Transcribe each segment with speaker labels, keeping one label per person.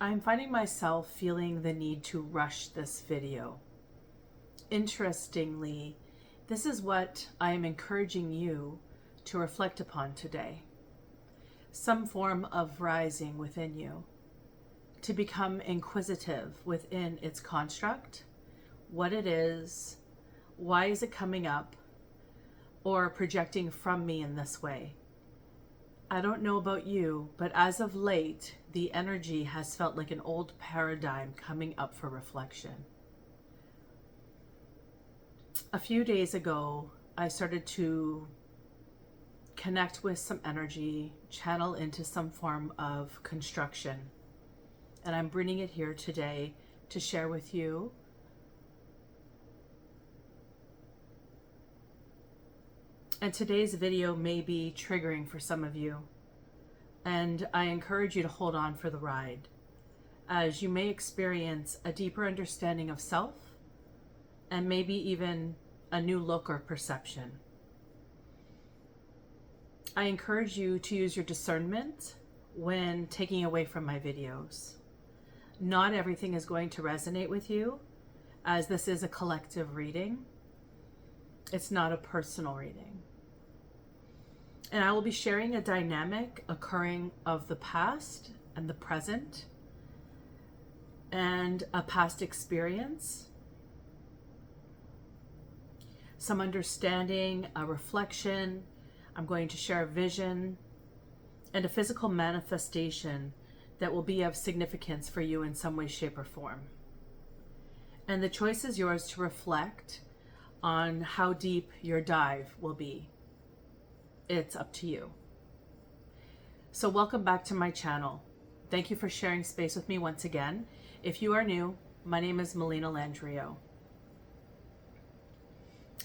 Speaker 1: I'm finding myself feeling the need to rush this video. Interestingly, this is what I am encouraging you to reflect upon today. Some form of rising within you, to become inquisitive within its construct, what it is, why is it coming up, or projecting from me in this way. I don't know about you, but as of late, the energy has felt like an old paradigm coming up for reflection. A few days ago, I started to connect with some energy, channel into some form of construction. And I'm bringing it here today to share with you. And today's video may be triggering for some of you. And I encourage you to hold on for the ride, as you may experience a deeper understanding of self and maybe even a new look or perception. I encourage you to use your discernment when taking away from my videos. Not everything is going to resonate with you, as this is a collective reading. It's not a personal reading. And I will be sharing a dynamic occurring of the past and the present and a past experience, some understanding, a reflection. I'm going to share a vision and a physical manifestation that will be of significance for you in some way, shape, or form. And the choice is yours to reflect on how deep your dive will be. It's up to you. So welcome back to my channel. Thank you for sharing space with me once again. If you are new, my name is Melina Landrio.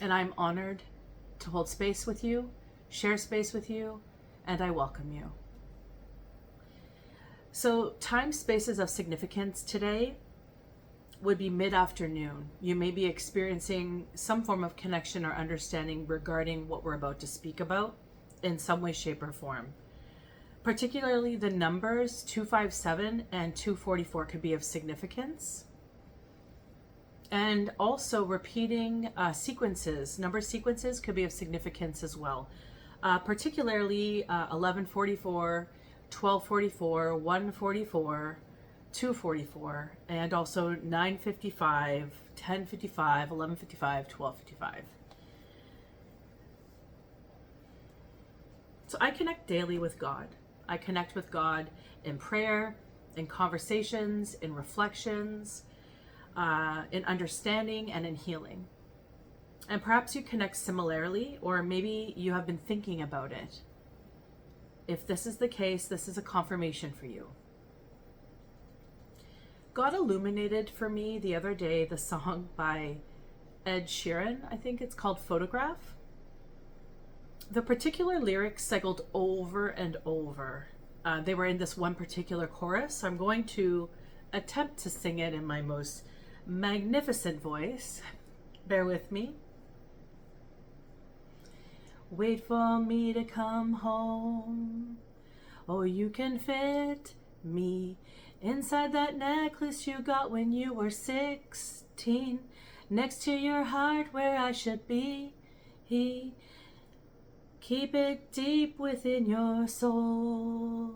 Speaker 1: And I'm honored to hold space with you, share space with you, and I welcome you. So time spaces of significance today would be mid-afternoon. You may be experiencing some form of connection or understanding regarding what we're about to speak about in some way, shape, or form. Particularly the numbers 257 and 244 could be of significance. And also repeating sequences, number sequences could be of significance as well. Particularly 1144, 1244, 144, 244, and also 955, 1055, 1155, 1255. So I connect daily with God. I connect with God in prayer, in conversations, in reflections, in understanding, and in healing. And perhaps you connect similarly, or maybe you have been thinking about it. If this is the case, this is a confirmation for you. God illuminated for me the other day the song by Ed Sheeran. I think it's called Photograph. The particular lyrics cycled over and over. They were in this one particular chorus. So I'm going to attempt to sing it in my most magnificent voice. Bear with me. Wait for me to come home. Oh, you can fit me inside that necklace you got when you were 16. Next to your heart where I should be. Keep it deep within your soul.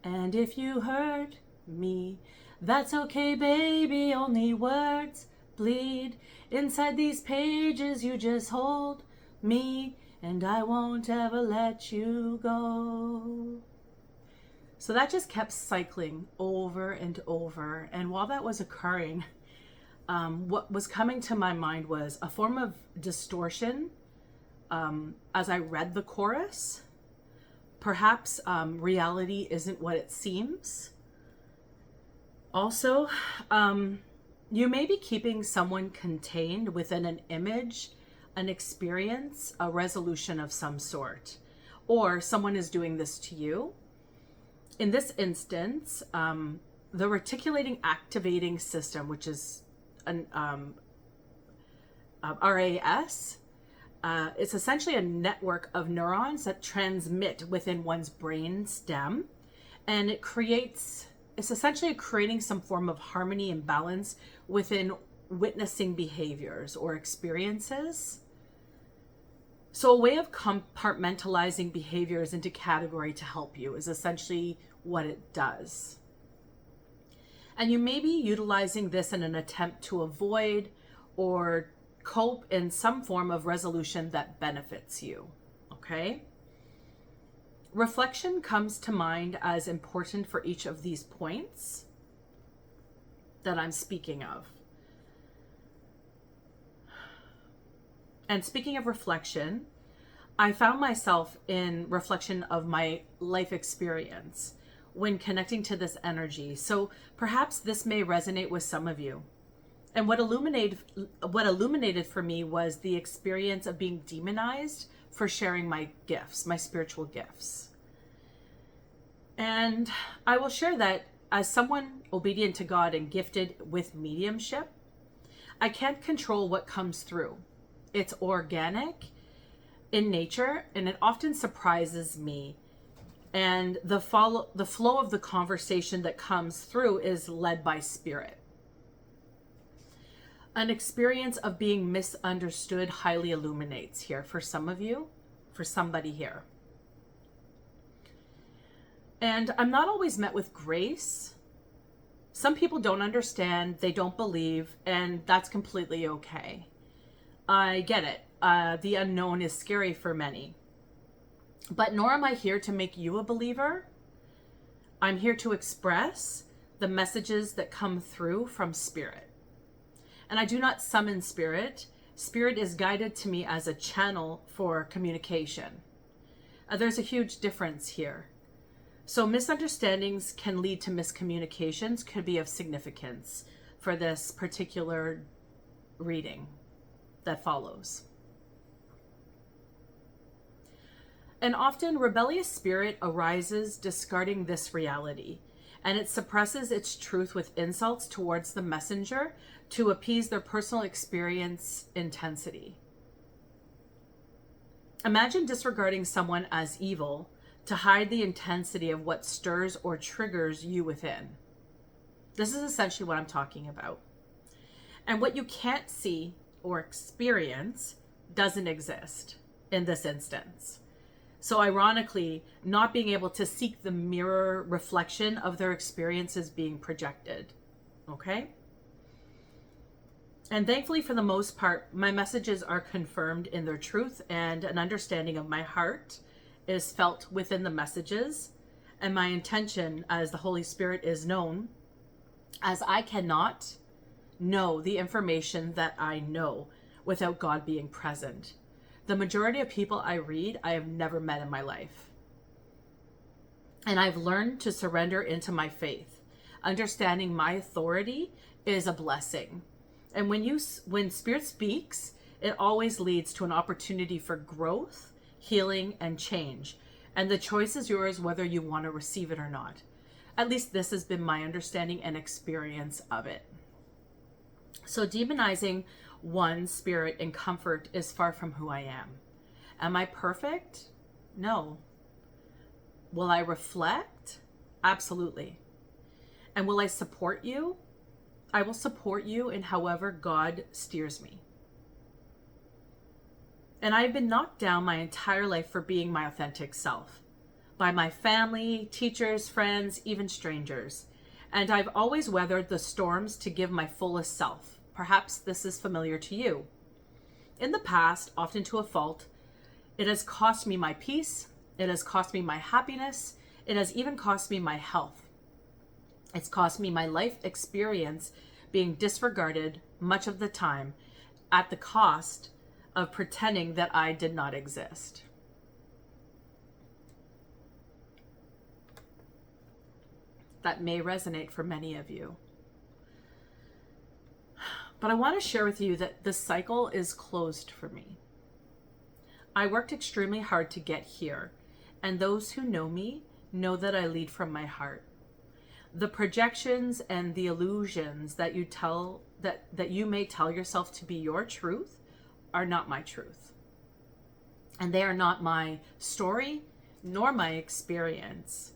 Speaker 1: And if you hurt me, that's okay, baby. Only words bleed inside these pages. You just hold me, and I won't ever let you go. So that just kept cycling over and over. And while that was occurring, what was coming to my mind was a form of distortion. As I read the chorus, perhaps reality isn't what it seems. Also, you may be keeping someone contained within an image, an experience, a resolution of some sort, or someone is doing this to you. In this instance, the reticulating activating system, which is an RAS, it's essentially a network of neurons that transmit within one's brain stem, and it creates it's essentially creating some form of harmony and balance within witnessing behaviors or experiences. So a way of compartmentalizing behaviors into category to help you is essentially what it does. And you may be utilizing this in an attempt to avoid or cope in some form of resolution that benefits you, okay? Reflection comes to mind as important for each of these points that I'm speaking of. And speaking of reflection, I found myself in reflection of my life experience when connecting to this energy. So perhaps this may resonate with some of you. And what illuminated for me was the experience of being demonized for sharing my gifts, my spiritual gifts. And I will share that as someone obedient to God and gifted with mediumship, I can't control what comes through. It's organic in nature, and it often surprises me. And the flow of the conversation that comes through is led by spirit. An experience of being misunderstood highly illuminates here for some of you, for somebody here. And I'm not always met with grace. Some people don't understand, they don't believe, and that's completely okay. I get it. The unknown is scary for many. But nor am I here to make you a believer. I'm here to express the messages that come through from spirit. And I do not summon spirit. Spirit is guided to me as a channel for communication. There's a huge difference here. So misunderstandings can lead to miscommunications, could be of significance for this particular reading that follows. And often rebellious spirit arises discarding this reality, and it suppresses its truth with insults towards the messenger to appease their personal experience intensity. Imagine disregarding someone as evil to hide the intensity of what stirs or triggers you within. This is essentially what I'm talking about. And what you can't see or experience doesn't exist in this instance. So ironically, not being able to seek the mirror reflection of their experiences being projected, okay? And thankfully, for the most part, my messages are confirmed in their truth, and an understanding of my heart is felt within the messages. And my intention as the Holy Spirit is known, as I cannot know the information that I know without God being present. The majority of people I read, I have never met in my life. And I've learned to surrender into my faith. Understanding my authority is a blessing. And when Spirit speaks, it always leads to an opportunity for growth, healing, and change. And the choice is yours whether you want to receive it or not. At least this has been my understanding and experience of it. So demonizing one spirit in comfort is far from who I am. Am I perfect? No. Will I reflect? Absolutely. And will I support you? I will support you in however God steers me. And I've been knocked down my entire life for being my authentic self. By my family, teachers, friends, even strangers. And I've always weathered the storms to give my fullest self. Perhaps this is familiar to you. In the past, often to a fault, it has cost me my peace. It has cost me my happiness. It has even cost me my health. It's cost me my life experience being disregarded much of the time at the cost of pretending that I did not exist. That may resonate for many of you. But I want to share with you that this cycle is closed for me. I worked extremely hard to get here, and those who know me know that I lead from my heart. The projections and the illusions that you may tell yourself to be your truth are not my truth. And they are not my story nor my experience.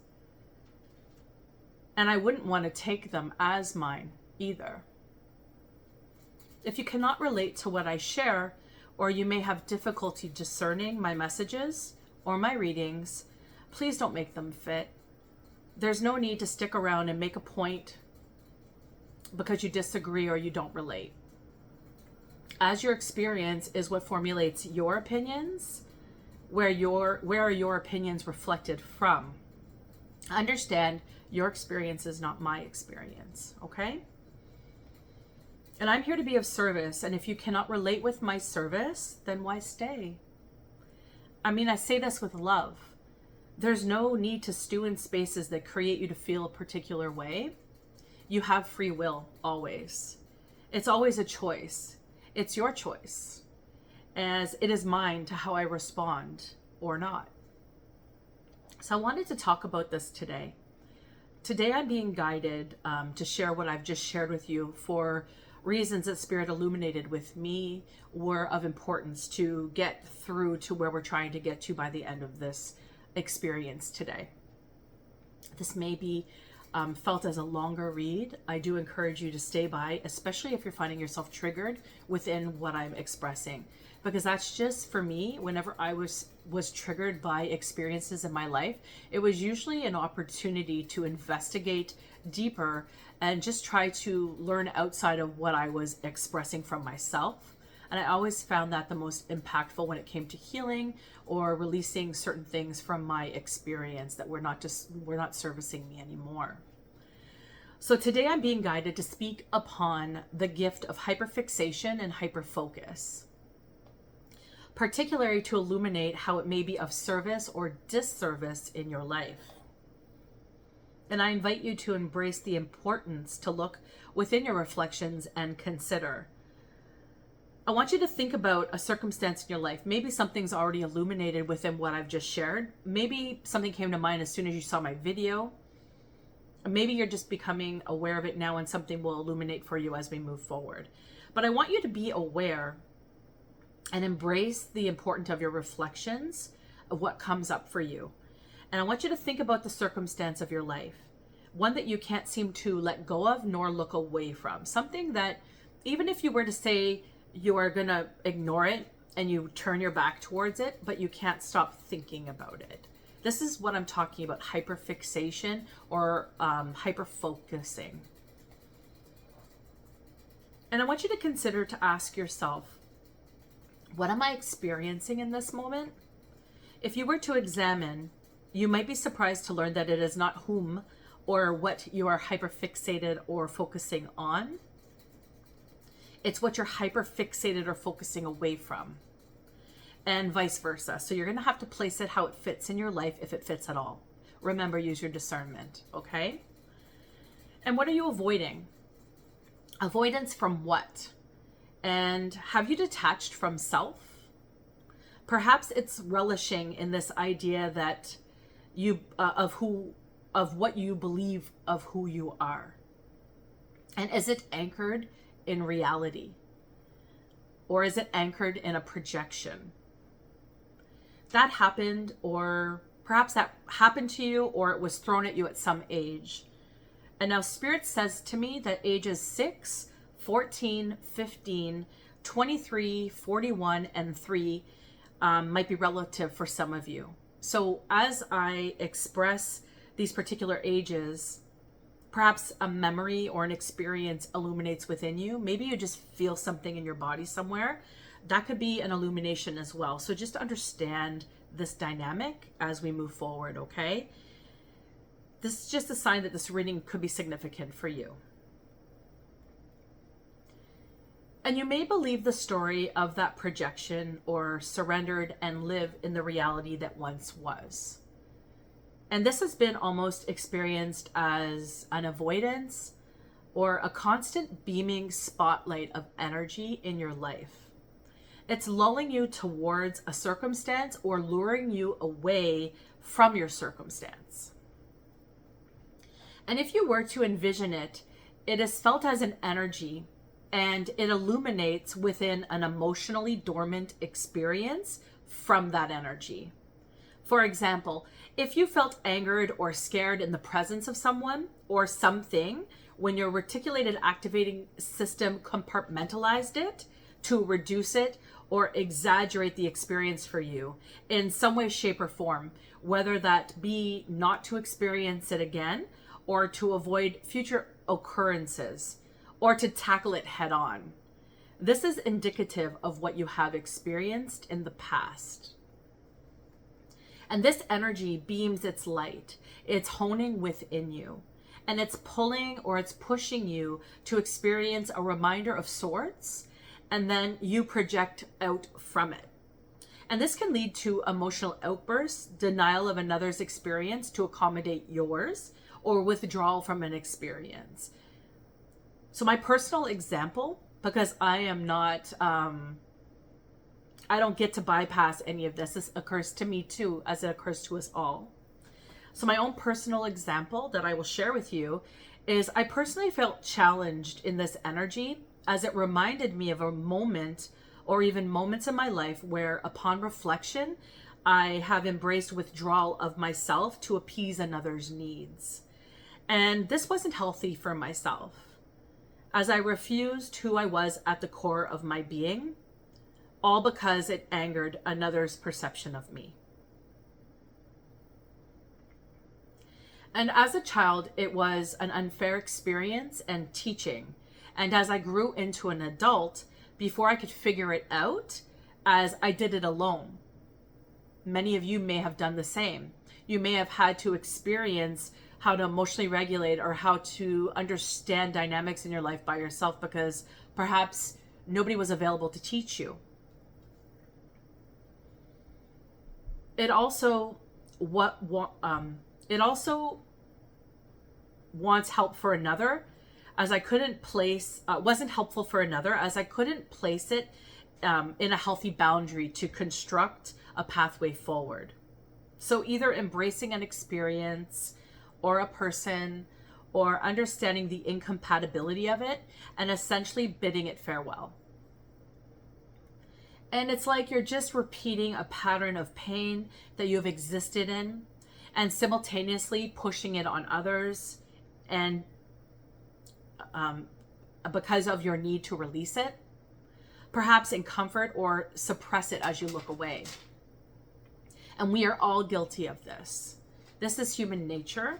Speaker 1: And I wouldn't want to take them as mine either. If you cannot relate to what I share, or you may have difficulty discerning my messages or my readings, please don't make them fit. There's no need to stick around and make a point because you disagree or you don't relate. As your experience is what formulates your opinions, where are your opinions reflected from? Understand your experience is not my experience, okay? And I'm here to be of service, and if you cannot relate with my service, then why stay? I mean, I say this with love. There's no need to stew in spaces that create you to feel a particular way. You have free will, always. It's always a choice. It's your choice, as it is mine to how I respond or not. So I wanted to talk about this today. Today I'm being guided to share what I've just shared with you for reasons that Spirit illuminated with me were of importance to get through to where we're trying to get to by the end of this experience today. This may be felt as a longer read. I do encourage you to stay by, especially if you're finding yourself triggered within what I'm expressing, because that's just, for me, whenever I was triggered by experiences in my life, it was usually an opportunity to investigate deeper and just try to learn outside of what I was expressing from myself. And I always found that the most impactful when it came to healing or releasing certain things from my experience that were not servicing me anymore. So today I'm being guided to speak upon the gift of hyperfixation and hyperfocus, particularly to illuminate how it may be of service or disservice in your life. And I invite you to embrace the importance to look within your reflections and consider. I want you to think about a circumstance in your life. Maybe something's already illuminated within what I've just shared. Maybe something came to mind as soon as you saw my video. Maybe you're just becoming aware of it now and something will illuminate for you as we move forward. But I want you to be aware and embrace the importance of your reflections of what comes up for you. And I want you to think about the circumstance of your life, one that you can't seem to let go of nor look away from. Something that even if you were to say you are going to ignore it and you turn your back towards it, but you can't stop thinking about it. This is what I'm talking about, hyperfixation or hyperfocusing. And I want you to consider to ask yourself, what am I experiencing in this moment? If you were to examine, you might be surprised to learn that it is not whom or what you are hyperfixated or focusing on. It's what you're hyperfixated or focusing away from, and vice versa. So you're going to have to place it how it fits in your life, if it fits at all. Remember, use your discernment, okay? And what are you avoiding? Avoidance from what? And have you detached from self? Perhaps it's relishing in this idea that you of what you believe of who you are. And is it anchored in reality? Or is it anchored in a projection? That happened, or perhaps that happened to you, or it was thrown at you at some age. And now Spirit says to me that ages 6, 14, 15, 23, 41, and 3 might be relative for some of you. So as I express these particular ages, perhaps a memory or an experience illuminates within you. Maybe you just feel something in your body somewhere. That could be an illumination as well. So just understand this dynamic as we move forward, okay? This is just a sign that this reading could be significant for you. And you may believe the story of that projection or surrendered and live in the reality that once was. And this has been almost experienced as an avoidance or a constant beaming spotlight of energy in your life. It's lulling you towards a circumstance or luring you away from your circumstance. And if you were to envision it, it is felt as an energy, and it illuminates within an emotionally dormant experience from that energy. For example, if you felt angered or scared in the presence of someone or something, when your reticulated activating system compartmentalized it to reduce it or exaggerate the experience for you in some way, shape, or form, whether that be not to experience it again or to avoid future occurrences or to tackle it head on. This is indicative of what you have experienced in the past. And this energy beams its light. It's honing within you. And it's pulling or it's pushing you to experience a reminder of sorts. And then you project out from it. And this can lead to emotional outbursts, denial of another's experience to accommodate yours, or withdrawal from an experience. So my personal example, because I am not... I don't get to bypass any of this. This occurs to me too, as it occurs to us all. So my own personal example that I will share with you is I personally felt challenged in this energy as it reminded me of a moment or even moments in my life where upon reflection, I have embraced withdrawal of myself to appease another's needs. And this wasn't healthy for myself, as I refused who I was at the core of my being, all because it angered another's perception of me. And as a child, it was an unfair experience and teaching. And as I grew into an adult, before I could figure it out, as I did it alone. Many of you may have done the same. You may have had to experience how to emotionally regulate or how to understand dynamics in your life by yourself because perhaps nobody was available to teach you. It also wants help for another, as I couldn't place, wasn't helpful for another, as I couldn't place it in a healthy boundary to construct a pathway forward. So either embracing an experience or a person or understanding the incompatibility of it and essentially bidding it farewell. And it's like you're just repeating a pattern of pain that you have existed in and simultaneously pushing it on others and because of your need to release it, perhaps in comfort or suppress it as you look away. And we are all guilty of this. This is human nature,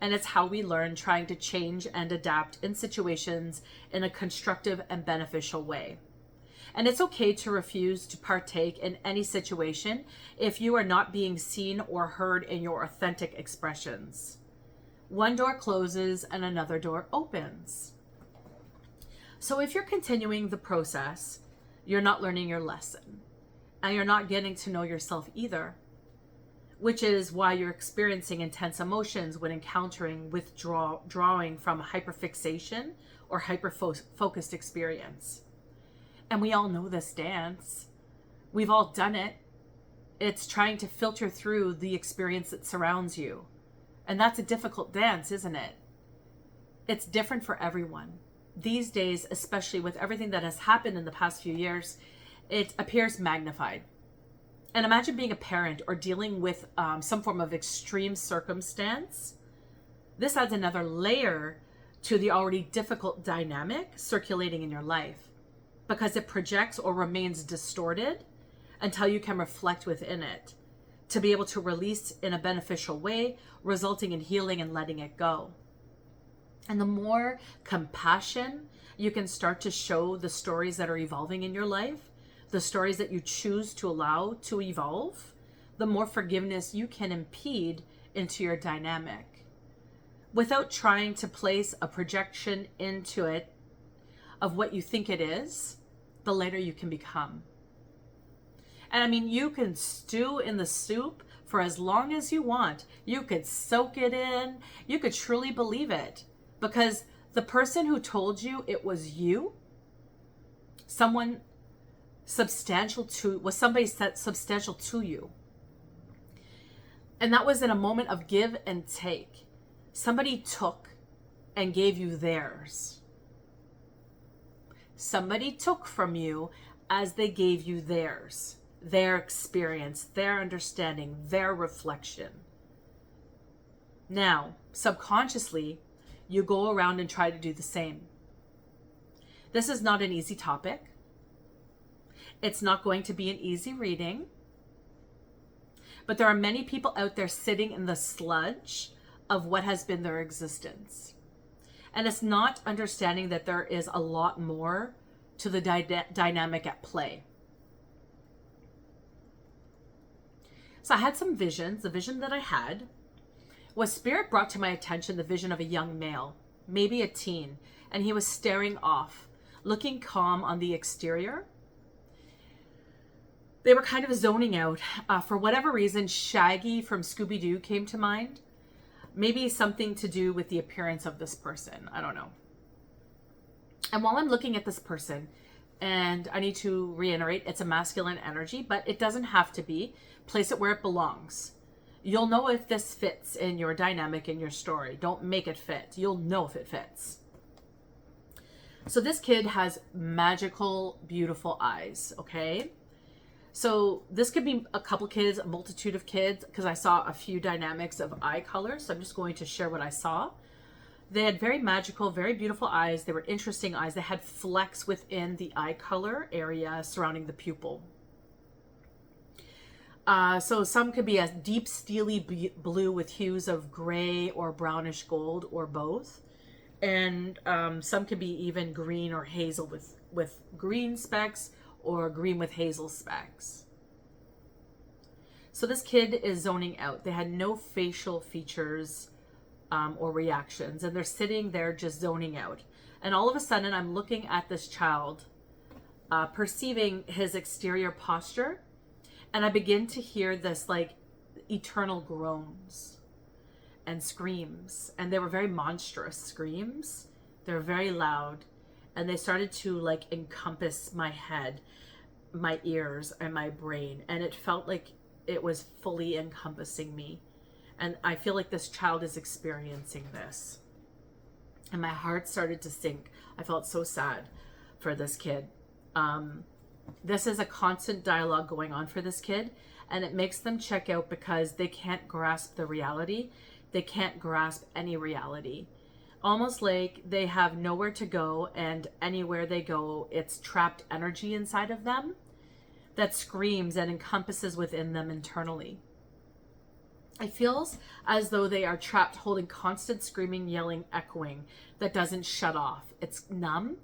Speaker 1: and it's how we learn, trying to change and adapt in situations in a constructive and beneficial way. And it's okay to refuse to partake in any situation if you are not being seen or heard in your authentic expressions. One door closes and another door opens. So if you're continuing the process, you're not learning your lesson, and you're not getting to know yourself either, which is why you're experiencing intense emotions when encountering withdrawing from hyperfixation or hyperfocused experience. And we all know this dance. We've all done it. It's trying to filter through the experience that surrounds you. And that's a difficult dance, isn't it? It's different for everyone. These days, especially with everything that has happened in the past few years, it appears magnified. And imagine being a parent or dealing with some form of extreme circumstance. This adds another layer to the already difficult dynamic circulating in your life, because it projects or remains distorted until you can reflect within it to be able to release in a beneficial way, resulting in healing and letting it go. And the more compassion you can start to show the stories that are evolving in your life, the stories that you choose to allow to evolve, the more forgiveness you can impede into your dynamic without trying to place a projection into it of what you think it is, the lighter you can become. And I mean, you can stew in the soup for as long as you want. You could soak it in. You could truly believe it, because the person who told you it was you, somebody substantial to you. And that was in a moment of give and take. Somebody took and gave you theirs. Somebody took from you as they gave you theirs. their experience, their understanding, their reflection. Now, subconsciously, you go around and try to do the same. This is not an easy topic. It's not going to be an easy reading. But there are many people out there sitting in the sludge of what has been their existence. And it's not understanding that there is a lot more to the dynamic at play. So I had some visions. The vision that I had was Spirit brought to my attention the vision of a young male, maybe a teen, and he was staring off, looking calm on the exterior. They were kind of zoning out. For whatever reason, Shaggy from Scooby-Doo came to mind. Maybe something to do with the appearance of this person. I don't know. And while I'm looking at this person, and I need to reiterate, it's a masculine energy, but it doesn't have to be. Place it where it belongs. You'll know if this fits in your dynamic, in your story. Don't make it fit. You'll know if it fits. So this kid has magical, beautiful eyes, okay? So this could be a couple kids, a multitude of kids, because I saw a few dynamics of eye color. So I'm just going to share what I saw. They had very magical, very beautiful eyes. They were interesting eyes. They had flecks within the eye color area surrounding the pupil. So some could be a deep steely blue with hues of gray or brownish gold or both. And some could be even green or hazel with green specks or green with hazel specks. So this kid is zoning out. They had no facial features or reactions, and they're sitting there just zoning out. And all of a sudden I'm looking at this child, perceiving his exterior posture, and I begin to hear this like eternal groans and screams, and they were very monstrous screams. They were very loud, and they started to like encompass my head, my ears, and my brain, and it felt like it was fully encompassing me. And I feel like this child is experiencing this, and my heart started to sink. I felt so sad for this kid. This is a constant dialogue going on for this kid, and it makes them check out because they can't grasp the reality. They can't grasp any reality. Almost like they have nowhere to go, and anywhere they go, it's trapped energy inside of them that screams and encompasses within them internally. It feels as though they are trapped, holding constant screaming, yelling, echoing that doesn't shut off. It's numb,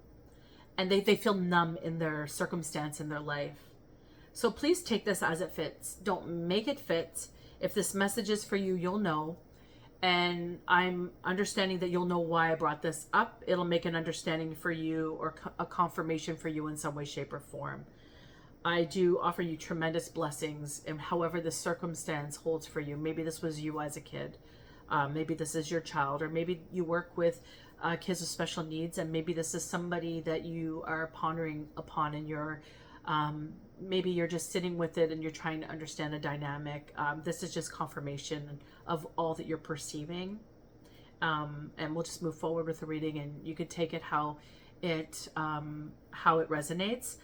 Speaker 1: and they feel numb in their circumstance in their life. So please take this as it fits. Don't make it fit. If this message is for you, you'll know. And I'm understanding that you'll know why I brought this up. It'll make an understanding for you, or a confirmation for you in some way, shape, or form. I do offer you tremendous blessings in however the circumstance holds for you. Maybe this was you as a kid. Maybe this is your child, or maybe you work with kids with special needs, and maybe this is somebody that you are pondering upon, and you're maybe you're just sitting with it and you're trying to understand the dynamic. This is just confirmation of all that you're perceiving, and we'll just move forward with the reading, and you could take it how it resonates.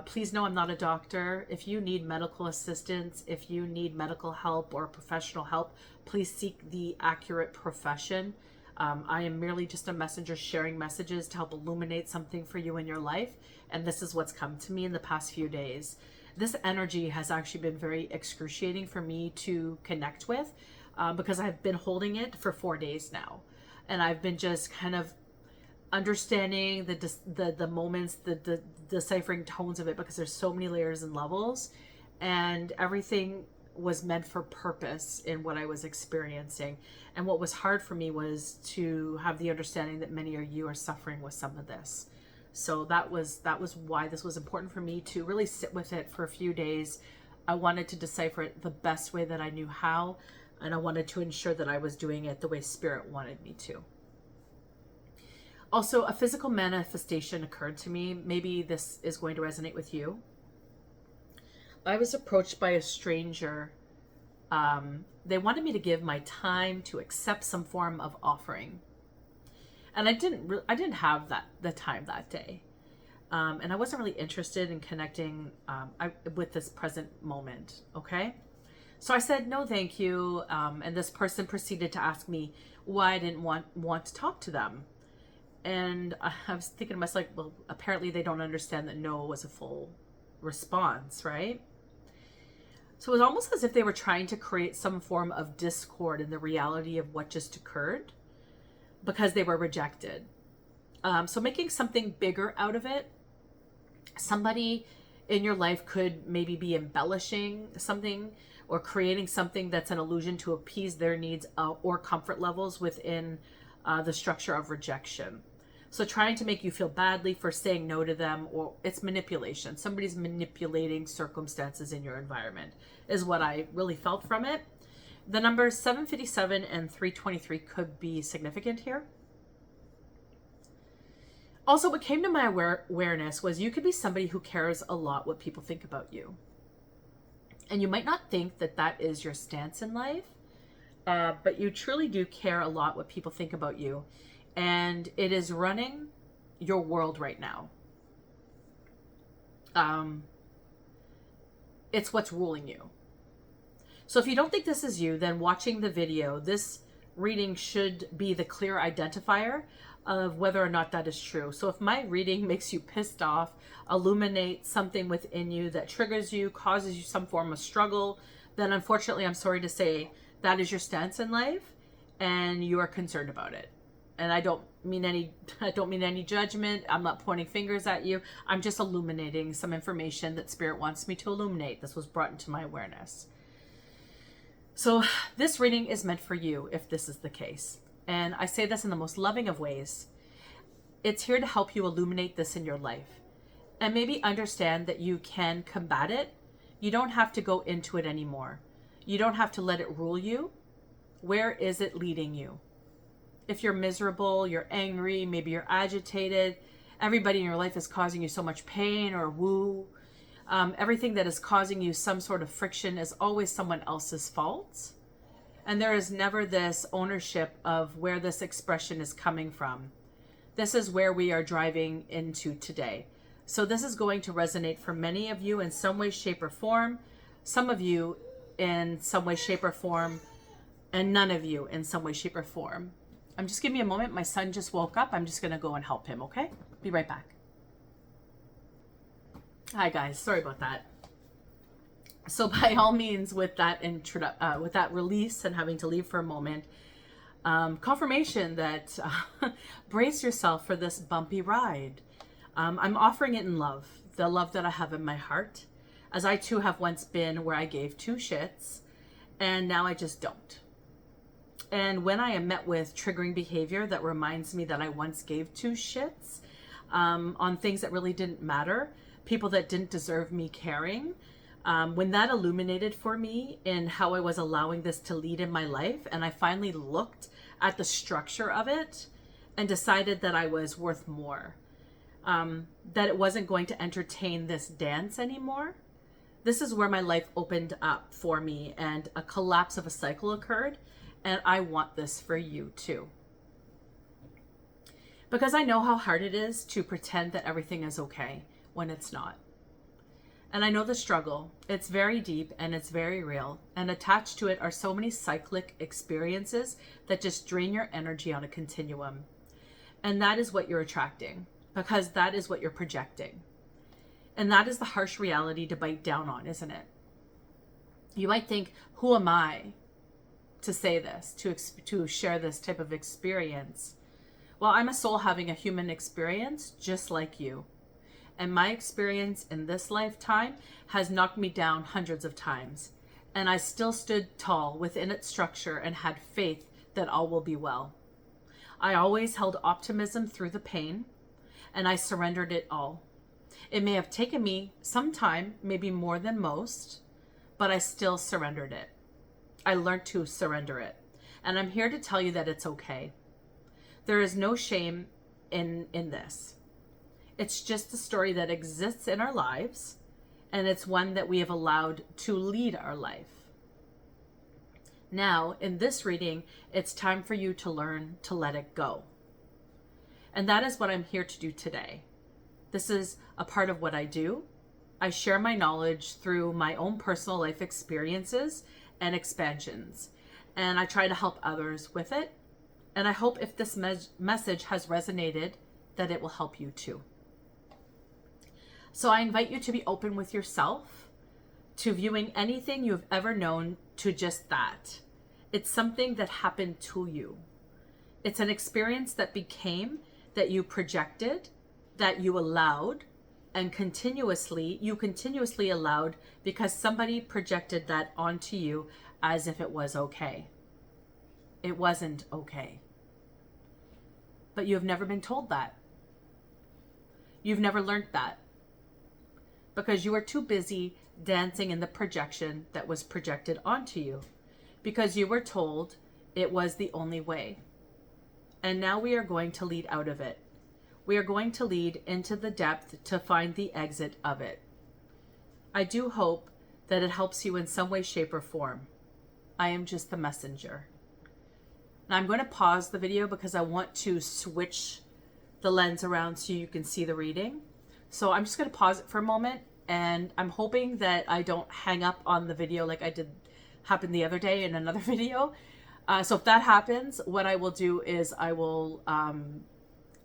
Speaker 1: Please know I'm not a doctor. If you need medical assistance, if you need medical help or professional help, please seek the accurate profession. I am merely just a messenger sharing messages to help illuminate something for you in your life. And this is what's come to me in the past few days. This energy has actually been very excruciating for me to connect with because I've been holding it for 4 days now. And I've been just kind of understanding the moments, the deciphering tones of it, because there's so many layers and levels, and everything was meant for purpose in what I was experiencing. And what was hard for me was to have the understanding that many of you are suffering with some of this. So that was why this was important for me to really sit with it for a few days. I wanted to decipher it the best way that I knew how, and I wanted to ensure that I was doing it the way Spirit wanted me to. Also, a physical manifestation occurred to me. Maybe this is going to resonate with you. I was approached by a stranger. They wanted me to give my time to accept some form of offering. And I didn't have the time that day. And I wasn't really interested in connecting with this present moment, okay? So I said, no, thank you. And this person proceeded to ask me why I didn't want to talk to them. And I was thinking to myself, well, apparently they don't understand that no was a full response, right? So it was almost as if they were trying to create some form of discord in the reality of what just occurred because they were rejected. So making something bigger out of it, somebody in your life could maybe be embellishing something or creating something that's an illusion to appease their needs or comfort levels within the structure of rejection. So trying to make you feel badly for saying no to them, or it's manipulation. Somebody's manipulating circumstances in your environment is what I really felt from it. The numbers 757 and 323 could be significant here. Also, what came to my awareness was you could be somebody who cares a lot what people think about you. And you might not think that that is your stance in life, but you truly do care a lot what people think about you. And it is running your world right now. It's what's ruling you. So if you don't think this is you, then watching the video, this reading should be the clear identifier of whether or not that is true. So if my reading makes you pissed off, illuminates something within you that triggers you, causes you some form of struggle, then unfortunately, I'm sorry to say, that is your stance in life and you are concerned about it. And I don't mean any judgment. I'm not pointing fingers at you. I'm just illuminating some information that Spirit wants me to illuminate. This was brought into my awareness. So this reading is meant for you if this is the case. And I say this in the most loving of ways. It's here to help you illuminate this in your life and maybe understand that you can combat it. You don't have to go into it anymore. You don't have to let it rule you. Where is it leading you? If you're miserable, you're angry, maybe you're agitated, everybody in your life is causing you so much pain or woo. Everything that is causing you some sort of friction is always someone else's fault. And there is never this ownership of where this expression is coming from. This is where we are driving into today. So this is going to resonate for many of you in some way, shape, or form. Some of you in some way, shape, or form, and none of you in some way, shape, or form. Just give me a moment. My son just woke up. I'm just going to go and help him, okay? Be right back. Hi, guys. Sorry about that. So by all means, with that release and having to leave for a moment, confirmation that brace yourself for this bumpy ride. I'm offering it in love, the love that I have in my heart, as I too have once been where I gave two shits, and now I just don't. And when I am met with triggering behavior that reminds me that I once gave two shits on things that really didn't matter, people that didn't deserve me caring, when that illuminated for me in how I was allowing this to lead in my life, and I finally looked at the structure of it and decided that I was worth more, that it wasn't going to entertain this dance anymore, this is where my life opened up for me and a collapse of a cycle occurred. And I want this for you too. Because I know how hard it is to pretend that everything is okay when it's not. And I know the struggle. It's very deep and it's very real. And attached to it are so many cyclic experiences that just drain your energy on a continuum. And that is what you're attracting, because that is what you're projecting. And that is the harsh reality to bite down on, isn't it? You might think, who am I to say this, to share this type of experience? Well, I'm a soul having a human experience just like you. And my experience in this lifetime has knocked me down hundreds of times. And I still stood tall within its structure and had faith that all will be well. I always held optimism through the pain, and I surrendered it all. It may have taken me some time, maybe more than most, but I still surrendered it. I learned to surrender it. And I'm here to tell you that it's okay. There is no shame in this. It's just a story that exists in our lives, and it's one that we have allowed to lead our life. Now, in this reading, it's time for you to learn to let it go. And that is what I'm here to do today. This is a part of what I do. I share my knowledge through my own personal life experiences and expansions, and I try to help others with it. And I hope if this message has resonated, that it will help you too. So I invite you to be open with yourself, to viewing anything you've ever known to just that. It's something that happened to you. It's an experience that became, that you projected, that you allowed, and you continuously allowed because somebody projected that onto you as if it was okay. It wasn't okay. But you have never been told that. You've never learned that because you were too busy dancing in the projection that was projected onto you, because you were told it was the only way. And now we are going to lead out of it. We are going to lead into the depth to find the exit of it. I do hope that it helps you in some way, shape, or form. I am just the messenger. Now I'm going to pause the video because I want to switch the lens around so you can see the reading. So I'm just going to pause it for a moment, and I'm hoping that I don't hang up on the video like I did happen the other day in another video. So if that happens, what I will do is I will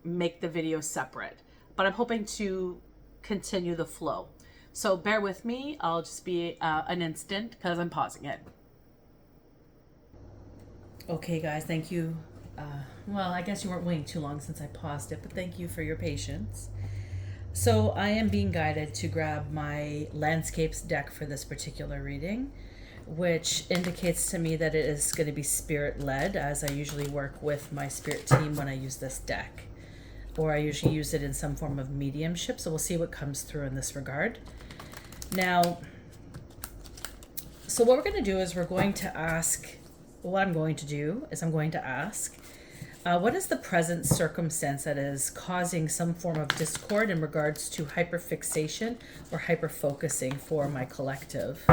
Speaker 1: make the video separate, but I'm hoping to continue the flow. So bear with me. I'll just be an instant because I'm pausing it. Okay, guys, thank you. Well, I guess you weren't waiting too long since I paused it, but thank you for your patience. So I am being guided to grab my landscapes deck for this particular reading, which indicates to me that it is going to be spirit led, as I usually work with my spirit team when I use this deck, or I usually use it in some form of mediumship. So we'll see what comes through in this regard. Now, so what we're going to do is I'm going to ask, what is the present circumstance that is causing some form of discord in regards to hyperfixation or hyperfocusing for my collective?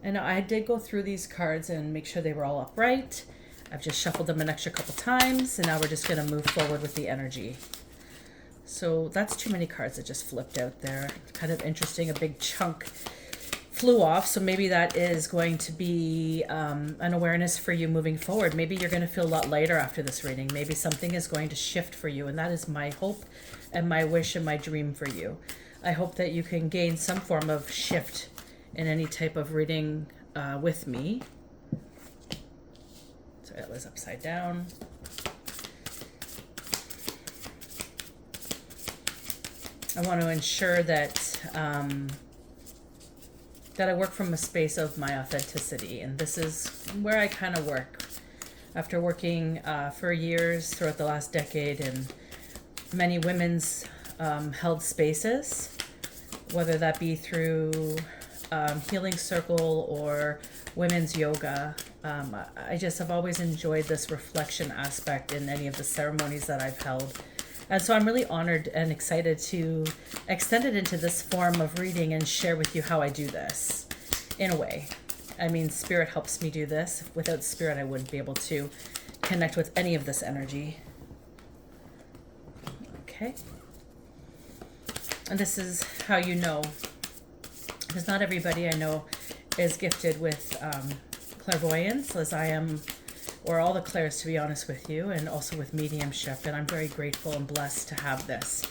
Speaker 1: And I did go through these cards and make sure they were all upright. I've just shuffled them an extra couple times, and now we're just going to move forward with the energy. So that's too many cards that just flipped out there. Kind of interesting. A big chunk flew off, so maybe that is going to be an awareness for you moving forward. Maybe you're going to feel a lot lighter after this reading. Maybe something is going to shift for you, and that is my hope and my wish and my dream for you. I hope that you can gain some form of shift in any type of reading with me. So it was upside down. I want to ensure that that I work from a space of my authenticity, and this is where I kind of work. After working for years throughout the last decade in many women's held spaces, whether that be through healing circle or women's yoga, I just have always enjoyed this reflection aspect in any of the ceremonies that I've held. And so I'm really honored and excited to extend it into this form of reading and share with you how I do this in a way. I mean, spirit helps me do this. Without spirit, I wouldn't be able to connect with any of this energy. Okay. And this is how you know, because not everybody I know is gifted with clairvoyance, as I am, or all the clairs, to be honest with you, and also with mediumship, and I'm very grateful and blessed to have this.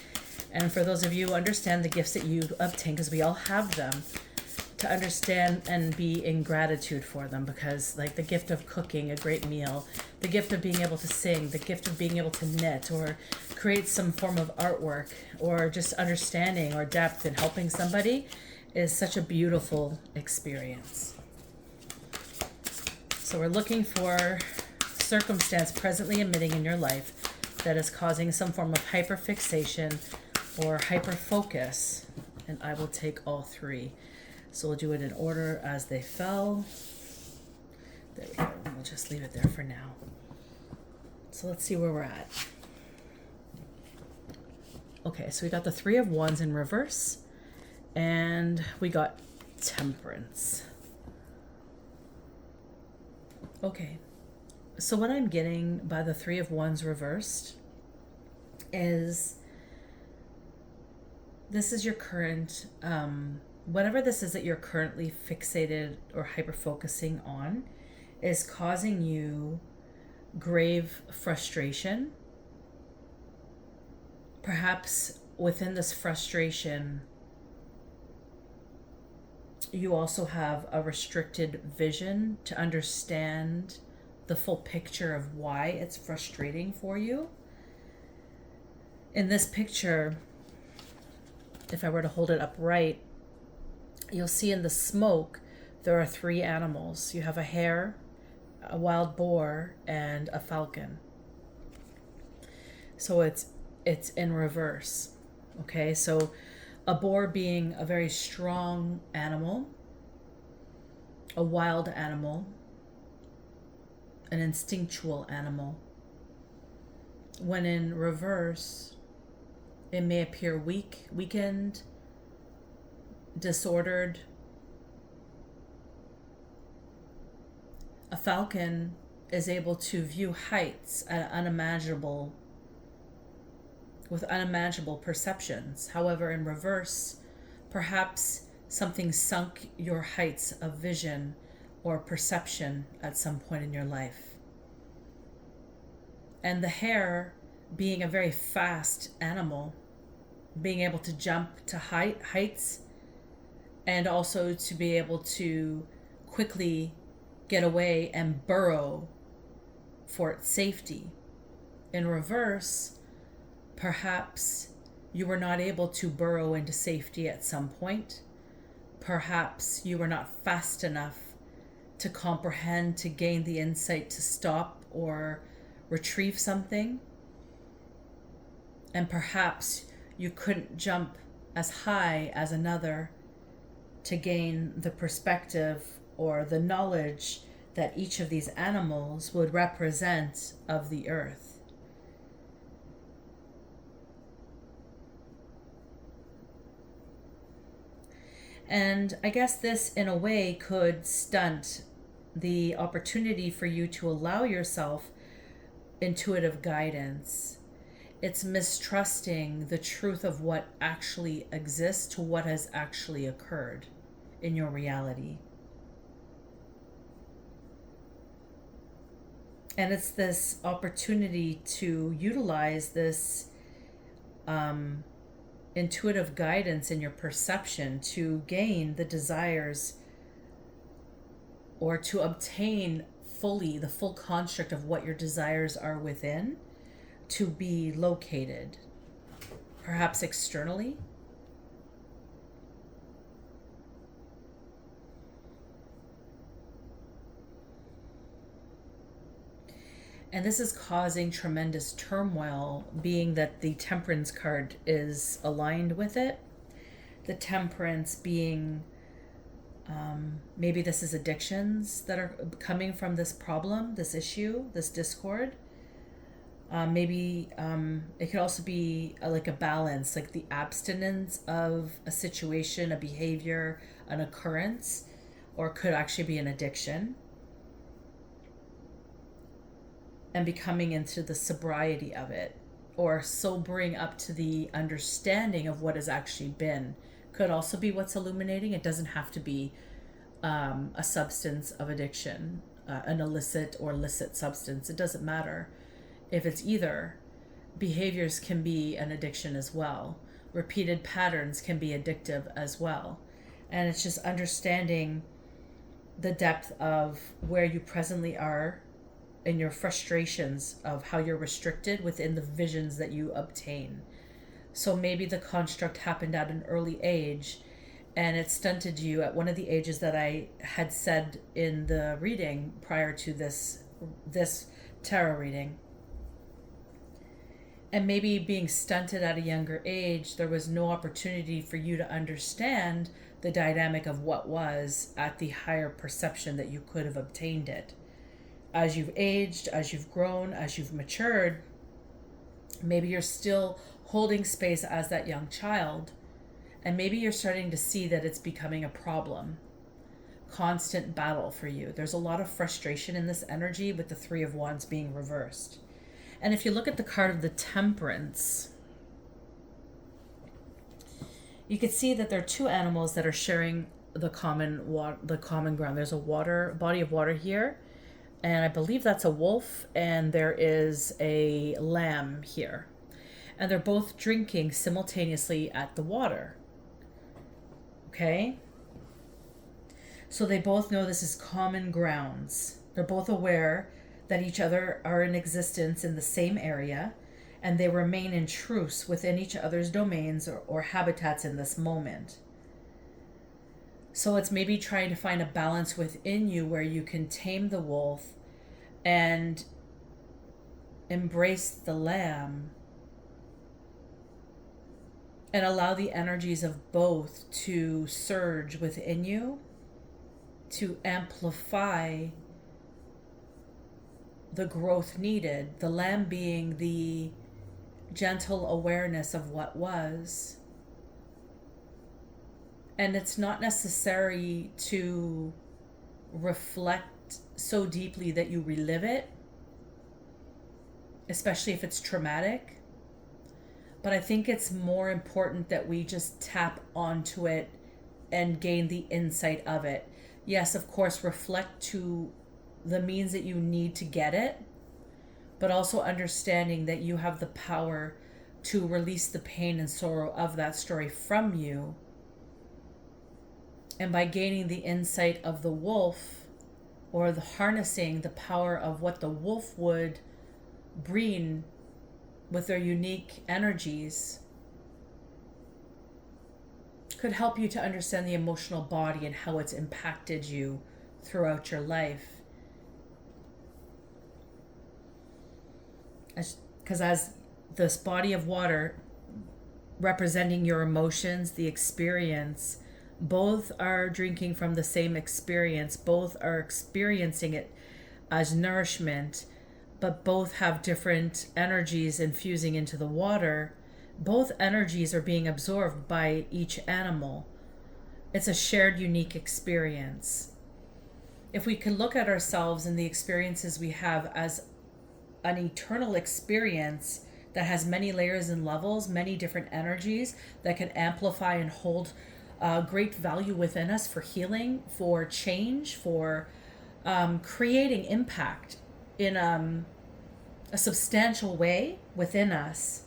Speaker 1: And for those of you who understand the gifts that you obtain, because we all have them, to understand and be in gratitude for them, because like the gift of cooking a great meal, the gift of being able to sing, the gift of being able to knit or create some form of artwork, or just understanding or depth in helping somebody is such a beautiful experience. So we're looking for circumstance presently emitting in your life that is causing some form of hyperfixation or hyperfocus, and I will take all three. So we'll do it in order as they fell. There we go. We'll just leave it there for now. So let's see where we're at. Okay, so we got the Three of Wands in reverse, and we got Temperance. Okay, so what I'm getting by the Three of Wands reversed is, this is your current, whatever this is that you're currently fixated or hyper focusing on is causing you grave frustration. Perhaps within this frustration, you also have a restricted vision to understand the full picture of why it's frustrating for you. In this picture, if I were to hold it upright, you'll see in the smoke there are 3 animals. You have a hare, a wild boar, and a falcon. So it's in reverse. Okay, so a boar being a very strong animal, a wild animal, an instinctual animal. When in reverse, it may appear weak, weakened, disordered. A falcon is able to view heights at with unimaginable perceptions. However, in reverse, perhaps something sunk your heights of vision or perception at some point in your life. And the hare, being a very fast animal, being able to jump to heights and also to be able to quickly get away and burrow for its safety. In reverse, perhaps you were not able to burrow into safety at some point. Perhaps you were not fast enough to comprehend, to gain the insight to stop or retrieve something. And perhaps you couldn't jump as high as another to gain the perspective or the knowledge that each of these animals would represent of the earth. And I guess this, in a way, could stunt the opportunity for you to allow yourself intuitive guidance. It's mistrusting the truth of what actually exists to what has actually occurred in your reality. And it's this opportunity to utilize this intuitive guidance in your perception to gain the desires or to obtain fully the full construct of what your desires are within, to be located, perhaps externally. And this is causing tremendous turmoil, being that the Temperance card is aligned with it. The Temperance being, maybe this is addictions that are coming from this problem, this issue, this discord. Maybe it could also be like a balance, like the abstinence of a situation, a behavior, an occurrence, or could actually be an addiction. And becoming into the sobriety of it, or sobering up to the understanding of what has actually been, could also be what's illuminating. It doesn't have to be a substance of addiction, an illicit or licit substance. It doesn't matter. If it's either, behaviors can be an addiction as well. Repeated patterns can be addictive as well. And it's just understanding the depth of where you presently are in your frustrations of how you're restricted within the visions that you obtain. So maybe the construct happened at an early age and it stunted you at one of the ages that I had said in the reading prior to this tarot reading. And maybe being stunted at a younger age, there was no opportunity for you to understand the dynamic of what was at the higher perception that you could have obtained it. As you've aged, as you've grown, as you've matured, maybe you're still holding space as that young child, and maybe you're starting to see that it's becoming a problem. Constant battle for you. There's a lot of frustration in this energy with the Three of Wands being reversed. And if you look at the card of the Temperance, you can see that there are two animals that are sharing the common ground. There's a body of water here, and I believe that's a wolf, and there is a lamb here. And they're both drinking simultaneously at the water. Okay? So they both know this is common grounds. They're both aware that each other are in existence in the same area, and they remain in truce within each other's domains or habitats in this moment. So it's maybe trying to find a balance within you where you can tame the wolf and embrace the lamb and allow the energies of both to surge within you to amplify the growth needed. The lamb being the gentle awareness of what was. And it's not necessary to reflect so deeply that you relive it, especially if it's traumatic. But I think it's more important that we just tap onto it and gain the insight of it. Yes, of course, reflect to the means that you need to get it, but also understanding that you have the power to release the pain and sorrow of that story from you. And by gaining the insight of the wolf, or the harnessing the power of what the wolf would bring with their unique energies, could help you to understand the emotional body and how it's impacted you throughout your life. Because as this body of water representing your emotions, the experience, both are drinking from the same experience, both are experiencing it as nourishment, but both have different energies infusing into the water. Both energies are being absorbed by each animal. It's a shared, unique experience. If we can look at ourselves and the experiences we have as an eternal experience that has many layers and levels, many different energies that can amplify and hold great value within us for healing, for change, for creating impact in a substantial way within us,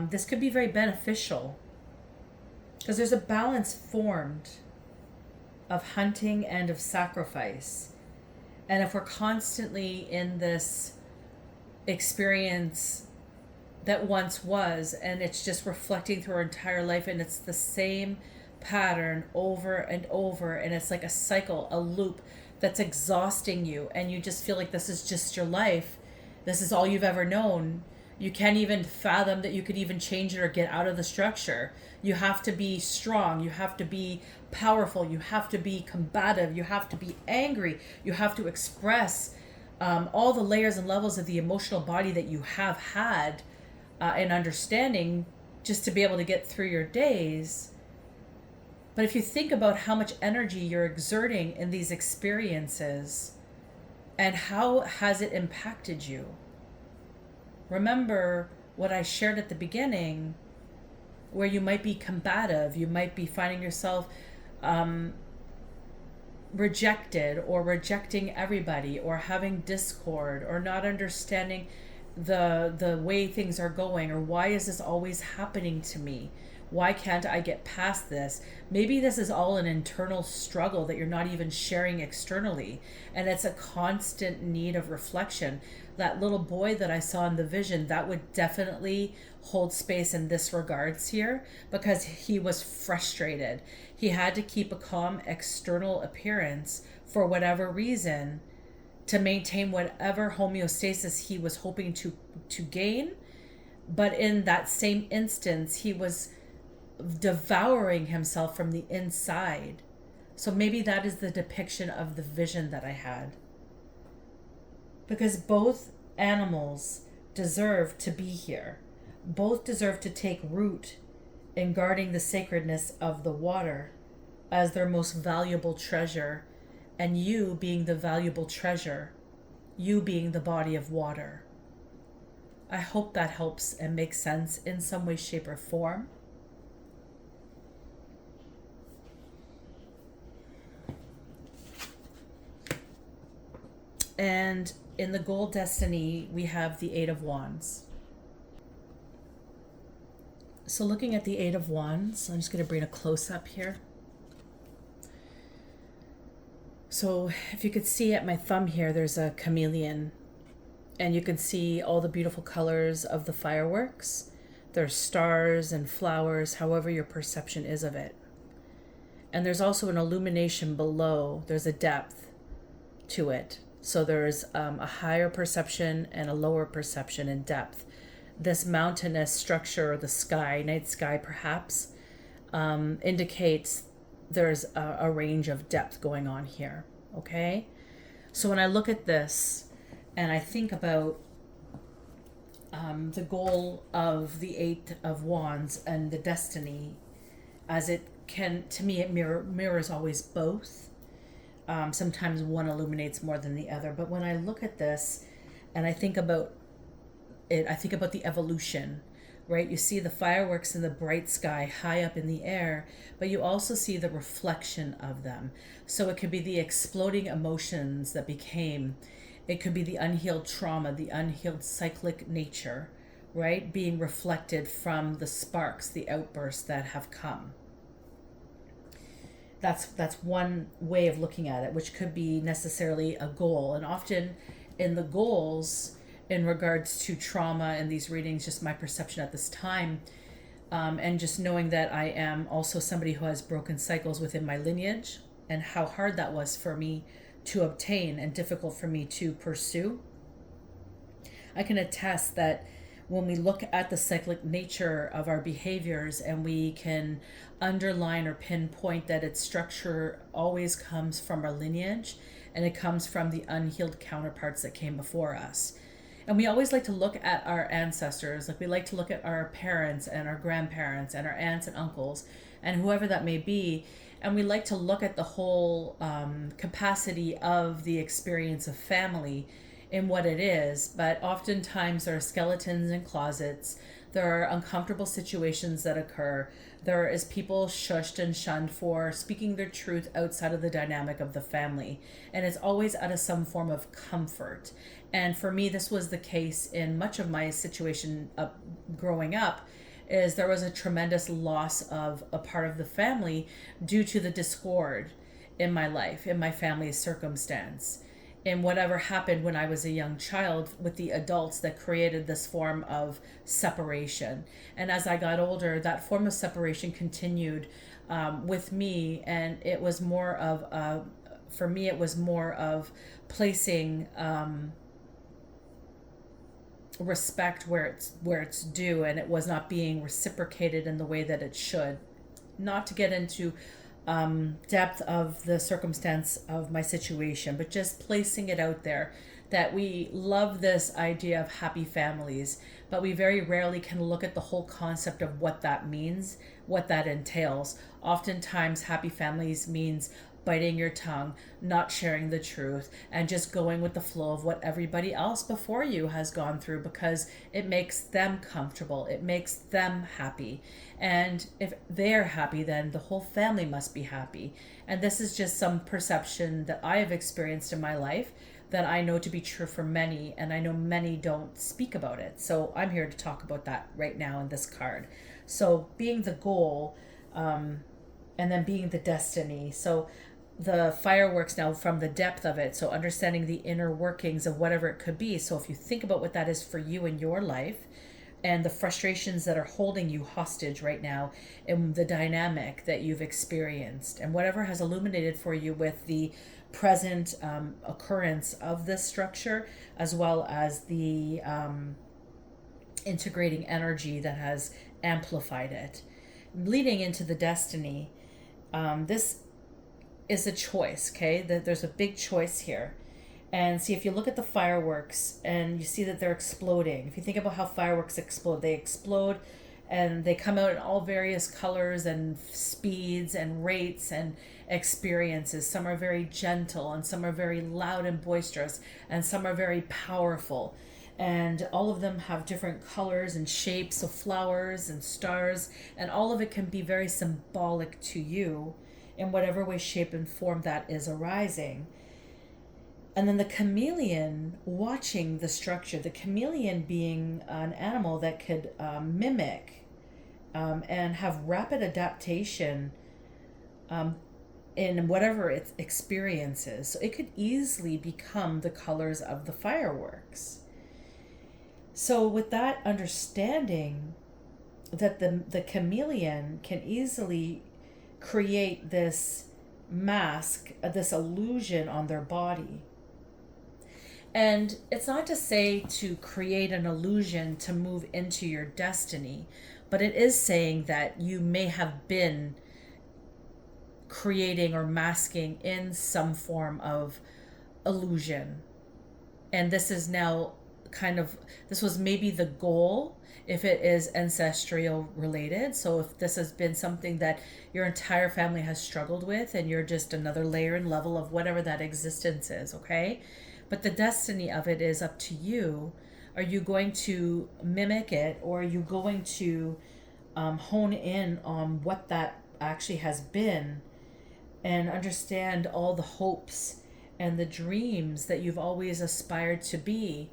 Speaker 1: this could be very beneficial, because there's a balance formed of hunting and of sacrifice. And if we're constantly in this experience that once was, and it's just reflecting through our entire life, and it's the same pattern over and over, and it's like a cycle, a loop that's exhausting you, and you just feel like this is just your life, this is all you've ever known, you can't even fathom that you could even change it or get out of the structure. You have to be strong, you have to be powerful, you have to be combative, you have to be angry, you have to express all the layers and levels of the emotional body that you have had and understanding, just to be able to get through your days. But if you think about how much energy you're exerting in these experiences and how has it impacted you, remember what I shared at the beginning, where you might be combative, you might be finding yourself rejected or rejecting everybody, or having discord, or not understanding the way things are going, or why is this always happening to me? Why can't I get past this? Maybe this is all an internal struggle that you're not even sharing externally, and it's a constant need of reflection. That little boy that I saw in the vision, that would definitely hold space in this regards here, because he was frustrated. He had to keep a calm external appearance for whatever reason to maintain whatever homeostasis he was hoping to gain. But in that same instance, he was devouring himself from the inside. So maybe that is the depiction of the vision that I had. Because both animals deserve to be here. Both deserve to take root in guarding the sacredness of the water as their most valuable treasure, and you being the valuable treasure, you being the body of water. I hope that helps and makes sense in some way, shape, or form. And in the goal destiny, we have the Eight of Wands. So looking at the Eight of Wands, I'm just going to bring a close up here. So if you could see at my thumb here, there's a chameleon, and you can see all the beautiful colors of the fireworks. There's stars and flowers, however your perception is of it. And there's also an illumination below. There's a depth to it. So there's a higher perception and a lower perception in depth. This mountainous structure, the sky, night sky perhaps, indicates there's a range of depth going on here, okay? So when I look at this and I think about the goal of the Eight of Wands and the destiny, as it can, to me, it mirrors always both. Sometimes one illuminates more than the other. But when I look at this and I think about it, I think about the evolution, right? You see the fireworks in the bright sky high up in the air, but you also see the reflection of them. So it could be the exploding emotions that became, it could be the unhealed trauma, the unhealed cyclic nature, right? Being reflected from the sparks, the outbursts that have come. That's one way of looking at it, which could be necessarily a goal. And often in the goals, in regards to trauma in these readings, just my perception at this time, and just knowing that I am also somebody who has broken cycles within my lineage, and how hard that was for me to obtain and difficult for me to pursue. I can attest that when we look at the cyclic nature of our behaviors and we can underline or pinpoint that its structure always comes from our lineage, and it comes from the unhealed counterparts that came before us. And we always like to look at our ancestors, like we like to look at our parents and our grandparents and our aunts and uncles and whoever that may be. And we like to look at the whole capacity of the experience of family in what it is. But oftentimes there are skeletons in closets. There are uncomfortable situations that occur. There is people shushed and shunned for speaking their truth outside of the dynamic of the family. And it's always out of some form of comfort. And for me, this was the case in much of my situation growing up, is there was a tremendous loss of a part of the family due to the discord in my life, in my family's circumstance, in whatever happened when I was a young child with the adults that created this form of separation. And as I got older, that form of separation continued with me, and it was more of, for me, it was more of placing respect where it's due, and it was not being reciprocated in the way that it should. Not to get into depth of the circumstance of my situation, but just placing it out there that we love this idea of happy families, but we very rarely can look at the whole concept of what that means, what that entails. Oftentimes happy families means biting your tongue, not sharing the truth, and just going with the flow of what everybody else before you has gone through, because it makes them comfortable, it makes them happy. And if they're happy, then the whole family must be happy. And this is just some perception that I have experienced in my life that I know to be true for many, and I know many don't speak about it. So I'm here to talk about that right now in this card. So being the goal, and then being the destiny. So the fireworks now from the depth of it, so understanding the inner workings of whatever it could be. So if you think about what that is for you in your life, and the frustrations that are holding you hostage right now, and the dynamic that you've experienced, and whatever has illuminated for you with the present occurrence of this structure, as well as the integrating energy that has amplified it. Leading into the destiny, this is a choice, okay? There's a big choice here. And see, if you look at the fireworks and you see that they're exploding, if you think about how fireworks explode, they explode and they come out in all various colors and speeds and rates and experiences. Some are very gentle, and some are very loud and boisterous, and some are very powerful. And all of them have different colors and shapes of flowers and stars, and all of it can be very symbolic to you in whatever way, shape, and form that is arising. And then the chameleon watching the structure, the chameleon being an animal that could mimic and have rapid adaptation in whatever its experiences. So it could easily become the colors of the fireworks. So with that understanding that the chameleon can easily create this mask, this illusion on their body. And it's not to say to create an illusion to move into your destiny, but it is saying that you may have been creating or masking in some form of illusion. And this is now this was maybe the goal if it is ancestral related. So if this has been something that your entire family has struggled with and you're just another layer and level of whatever that existence is, okay? But the destiny of it is up to you. Are you going to mimic it, or are you going to hone in on what that actually has been and understand all the hopes and the dreams that you've always aspired to be,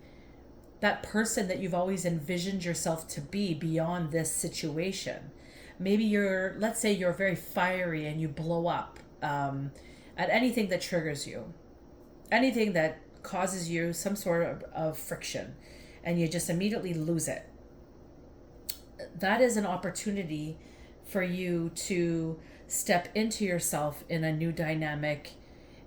Speaker 1: that person that you've always envisioned yourself to be beyond this situation? Maybe let's say you're very fiery and you blow up at anything that triggers you, anything that causes you some sort of friction, and you just immediately lose it. That is an opportunity for you to step into yourself in a new dynamic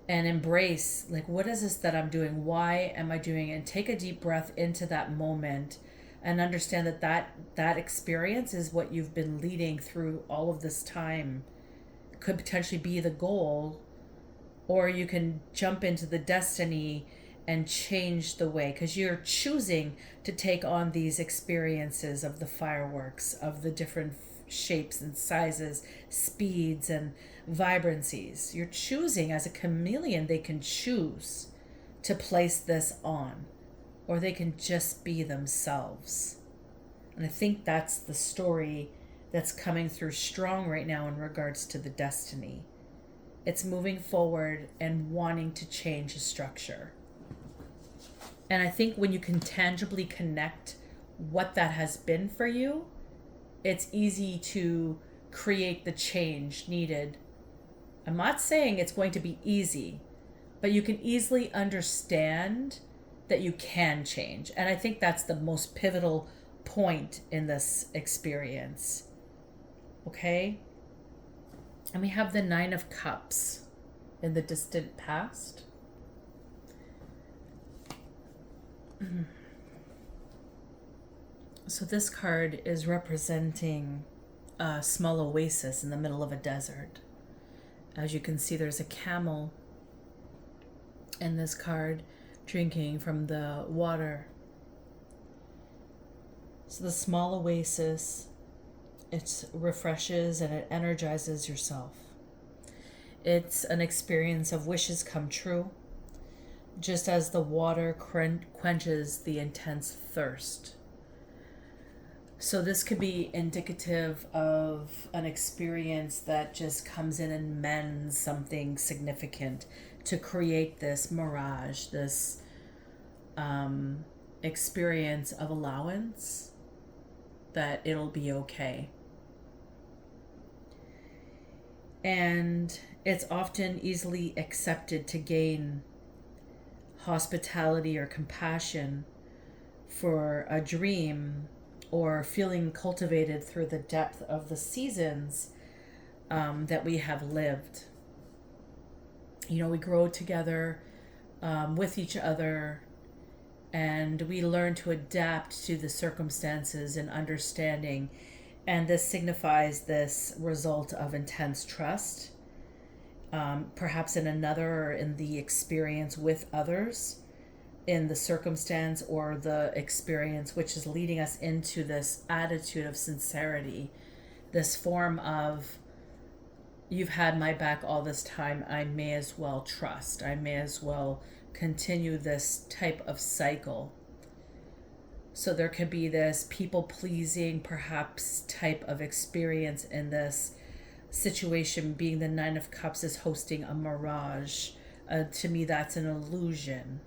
Speaker 1: and embrace, like, what is this that I'm doing? Why am I doing it? And take a deep breath into that moment and understand that experience is what you've been leading through all of this time. Could potentially be the goal, or you can jump into the destiny and change the way, because you're choosing to take on these experiences of the fireworks, of the different shapes and sizes, speeds and vibrancies. You're choosing. As a chameleon, they can choose to place this on, or they can just be themselves. And I think that's the story that's coming through strong right now in regards to the destiny. It's moving forward and wanting to change a structure. And I think when you can tangibly connect what that has been for you, it's easy to create the change needed. I'm not saying it's going to be easy, but you can easily understand that you can change. And I think that's the most pivotal point in this experience. Okay? And we have the 9 of Cups in the distant past. So this card is representing a small oasis in the middle of a desert. As you can see, there's a camel in this card drinking from the water. So the small oasis, it refreshes and it energizes yourself. It's an experience of wishes come true, just as the water quenches the intense thirst. So this could be indicative of an experience that just comes in and mends something significant to create this mirage, this experience of allowance that it'll be okay. And it's often easily accepted to gain hospitality or compassion for a dream, or feeling cultivated through the depth of the seasons that we have lived. You know, we grow together with each other, and we learn to adapt to the circumstances and understanding. And this signifies this result of intense trust, perhaps in another, or in the experience with others, in the circumstance or the experience, which is leading us into this attitude of sincerity, this form of, you've had my back all this time, I may as well trust, I may as well continue this type of cycle. So there could be this people-pleasing, perhaps, type of experience in this situation, being the 9 of Cups is hosting a mirage To me, that's an illusion.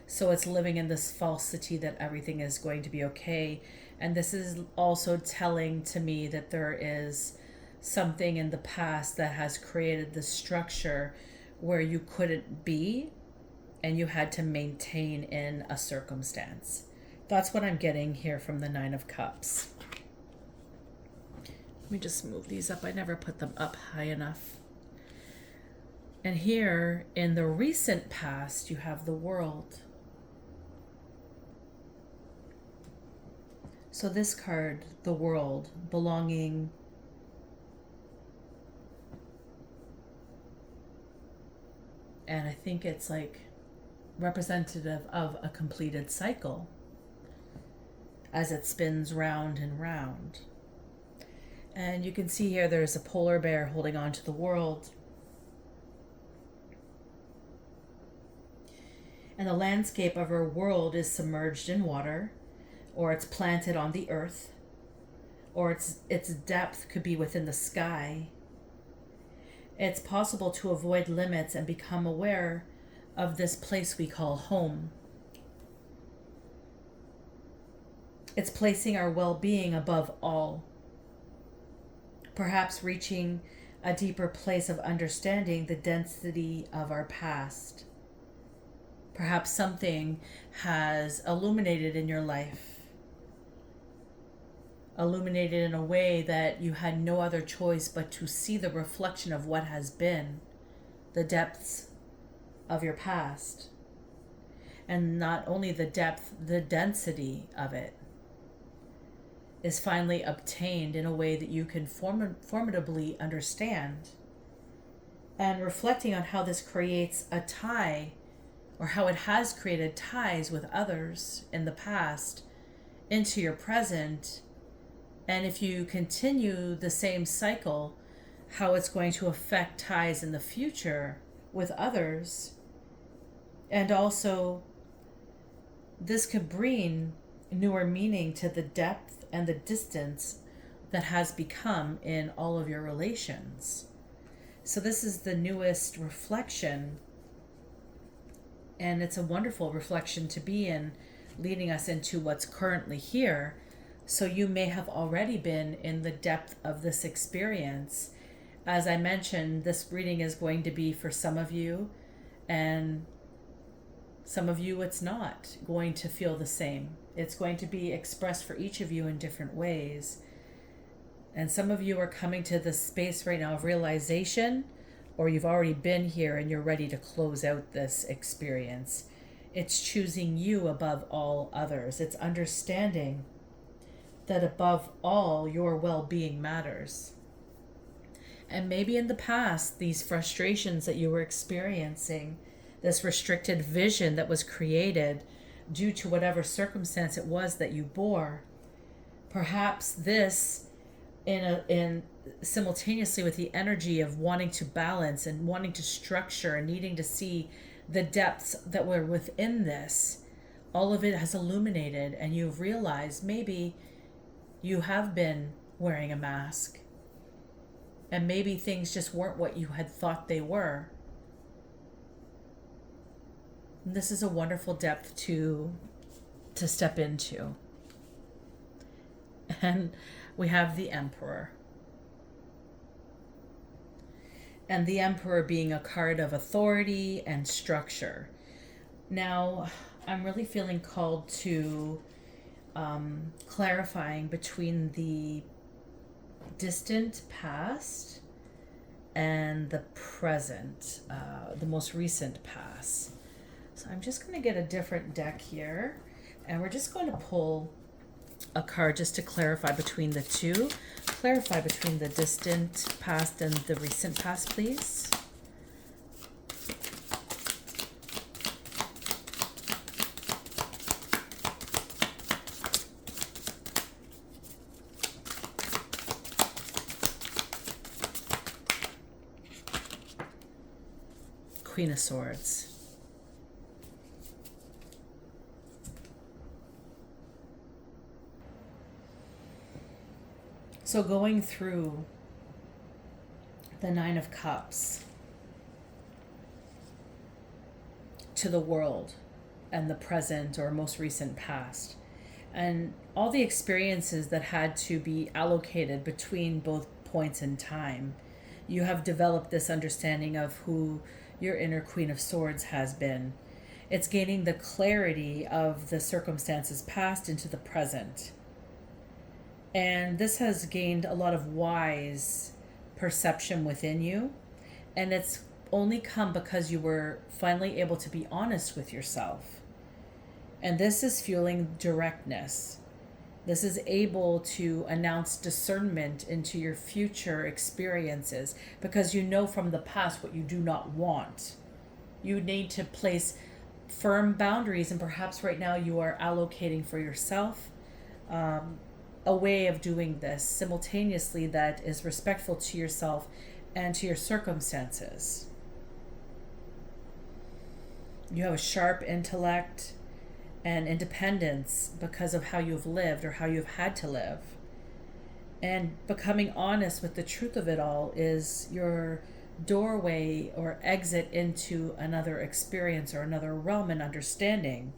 Speaker 1: So it's living in this falsity that everything is going to be okay. And this is also telling to me that there is something in the past that has created the structure where you couldn't be and you had to maintain in a circumstance. That's what I'm getting here from the Nine of Cups. Let me just move these up. I never put them up high enough. And here in the recent past, you have the World. So this card, the World, belonging, and I think it's like representative of a completed cycle as it spins round and round. And you can see here there's a polar bear holding on to the world. And the landscape of our world is submerged in water, or it's planted on the earth, or its depth could be within the sky. It's possible to avoid limits and become aware of this place we call home. It's placing our well-being above all. Perhaps reaching a deeper place of understanding the density of our past. Perhaps something has illuminated in your life. Illuminated in a way that you had no other choice but to see the reflection of what has been, the depths of your past. And not only the depth, the density of it is finally obtained in a way that you can formidably understand. And reflecting on how this creates a tie, or how it has created ties with others in the past into your present. And if you continue the same cycle, how it's going to affect ties in the future with others. And also, this could bring newer meaning to the depth and the distance that has become in all of your relations. So this is the newest reflection, and it's a wonderful reflection to be in, leading us into what's currently here. So you may have already been in the depth of this experience. As I mentioned, this reading is going to be for some of you, and some of you it's not going to feel the same. It's going to be expressed for each of you in different ways. And some of you are coming to this space right now of realization, or you've already been here and you're ready to close out this experience. It's choosing you above all others. It's understanding that above all, your well-being matters. And maybe in the past, these frustrations that you were experiencing, this restricted vision that was created due to whatever circumstance it was that you bore, perhaps this in simultaneously with the energy of wanting to balance and wanting to structure and needing to see the depths that were within this, all of it has illuminated, and you've realized maybe you have been wearing a mask, and maybe things just weren't what you had thought they were. And this is a wonderful depth to step into. And we have the Emperor. And the Emperor being a card of authority and structure. Now, I'm really feeling called to clarifying between the distant past and the present, the most recent past. So I'm just going to get a different deck here, and we're just going to pull a card just to clarify between the two. Clarify between the distant past and the recent past, please. Queen of Swords. So going through the Nine of Cups, to the world and the present or most recent past. And all the experiences that had to be allocated between both points in time, you have developed this understanding of who your inner Queen of Swords has been. It's gaining the clarity of the circumstances past into the present. And this has gained a lot of wise perception within you. And it's only come because you were finally able to be honest with yourself. And this is fueling directness. This is able to announce discernment into your future experiences because you know from the past what you do not want. You need to place firm boundaries, and perhaps right now you are allocating for yourself a way of doing this simultaneously that is respectful to yourself and to your circumstances. You have a sharp intellect and independence because of how you've lived or how you've had to live. And becoming honest with the truth of it all is your doorway or exit into another experience or another realm and understanding,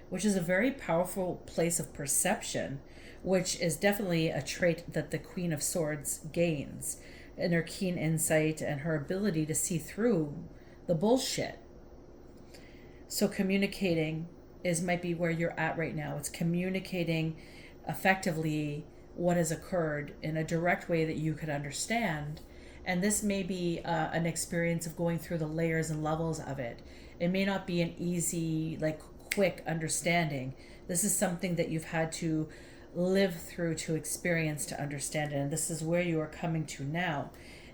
Speaker 1: which is a very powerful place of perception, which is definitely a trait that the Queen of Swords gains in her keen insight and her ability to see through the bullshit. So communicating might be where you're at right now. It's communicating effectively what has occurred in a direct way that you could understand. And this may be an experience of going through the layers and levels of it. It may not be an easy, quick understanding. This is something that you've had to live through, to experience, to understand it. And this is where you are coming to now.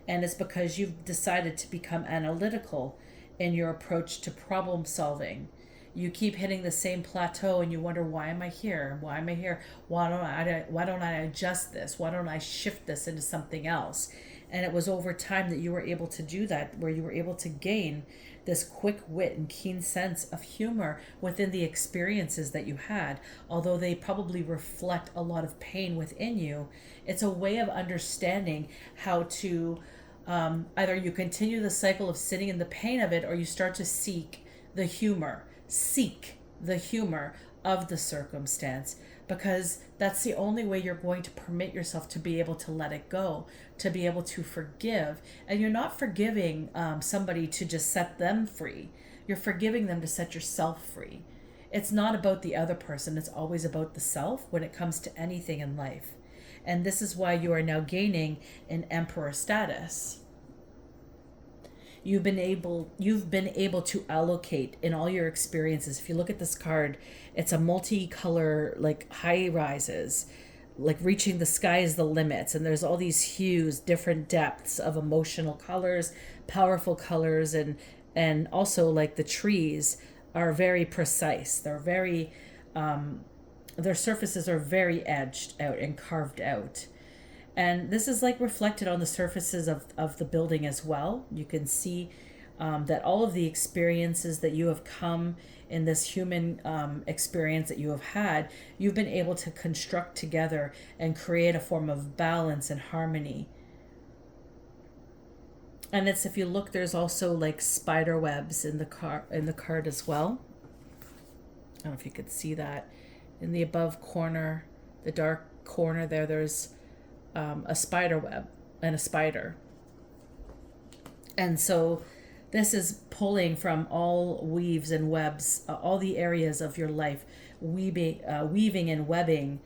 Speaker 1: And it's because you've decided to become analytical in your approach to problem solving. You keep hitting the same plateau and you wonder, why am I here? Why am I here? Why don't I adjust this? Why don't I shift this into something else? And it was over time that you were able to do that, where you were able to gain this quick wit and keen sense of humor within the experiences that you had. Although they probably reflect a lot of pain within you, it's a way of understanding how to either you continue the cycle of sitting in the pain of it, or you start to seek the humor of the circumstance, because that's the only way you're going to permit yourself to be able to let it go, to be able to forgive. And you're not forgiving somebody to just set them free. You're forgiving them to set yourself free. It's not about the other person. It's always about the self when it comes to anything in life. And this is why you are now gaining an emperor status. You've been able to allocate in all your experiences. If you look at this card, it's a multicolor, high rises, reaching the sky is the limits. And there's all these hues, different depths of emotional colors, powerful colors, and also the trees are very precise. They're very, their surfaces are very edged out and carved out. And this is reflected on the surfaces of the building as well. You can see that all of the experiences that you have come in this human experience that you have had, you've been able to construct together and create a form of balance and harmony. And it's, if you look, there's also spider webs in the card as well. I don't know if you could see that. In the above corner, the dark corner there's a spider web and a spider. And so this is pulling from all weaves and webs, all the areas of your life, weaving and webbing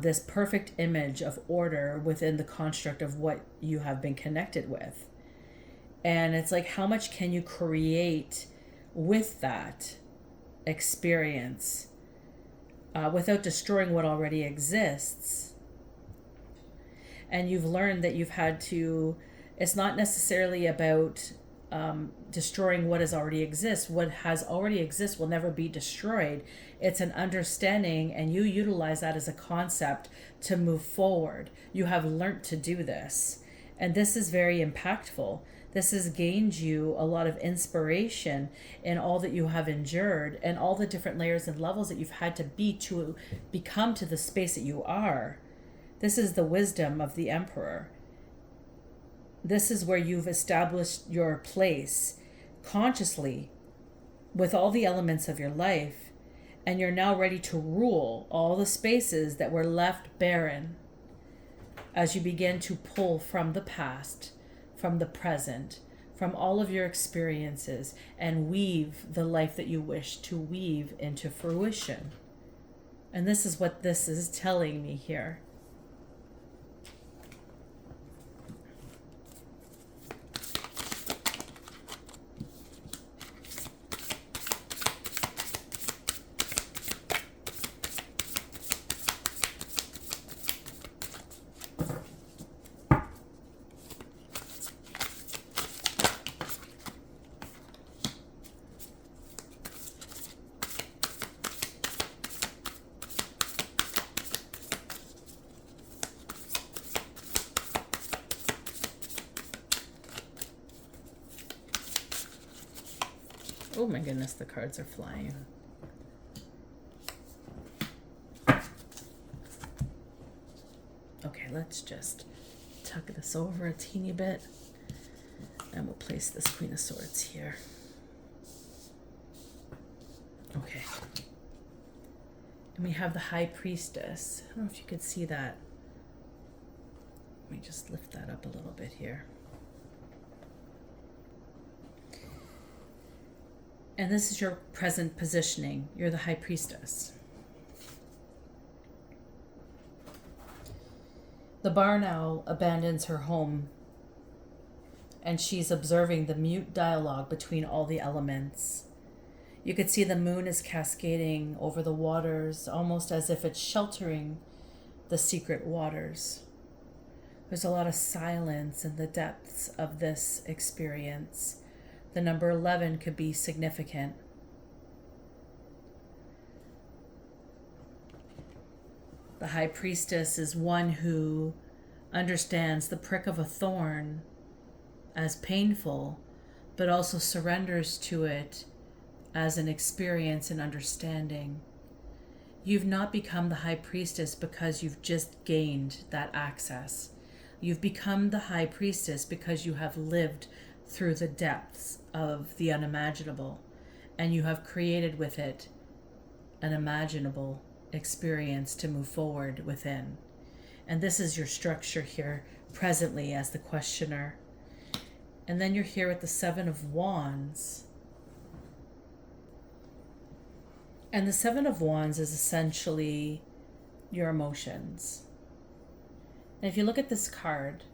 Speaker 1: this perfect image of order within the construct of what you have been connected with. And it's how much can you create with that experience without destroying what already exists? And you've learned that you've had to, it's not necessarily about destroying what has already exists. What has already exists will never be destroyed. It's an understanding, and you utilize that as a concept to move forward. You have learned to do this. And this is very impactful. This has gained you a lot of inspiration in all that you have endured and all the different layers and levels that you've had to be to become to the space that you are. This is the wisdom of the Emperor. This is where you've established your place consciously with all the elements of your life, and you're now ready to rule all the spaces that were left barren as you begin to pull from the past, from the present, from all of your experiences, and weave the life that you wish to weave into fruition. And this is what this is telling me here. Oh my goodness, the cards are flying. Okay, let's just tuck this over a teeny bit, and we'll place this Queen of Swords here. Okay. And we have the High Priestess. I don't know if you could see that. Let me just lift that up a little bit here. And this is your present positioning. You're the High Priestess. The barn owl abandons her home, and she's observing the mute dialogue between all the elements. You could see the moon is cascading over the waters, almost as if it's sheltering the secret waters. There's a lot of silence in the depths of this experience. The number 11 could be significant. The High Priestess is one who understands the prick of a thorn as painful, but also surrenders to it as an experience and understanding. You've not become the High Priestess because you've just gained that access. You've become the High Priestess because you have lived through the depths of the unimaginable, and you have created with it an imaginable experience to move forward within. And this is your structure here presently as the questioner. And then you're here with the Seven of Wands. And the Seven of Wands is essentially your emotions. And if you look at this card,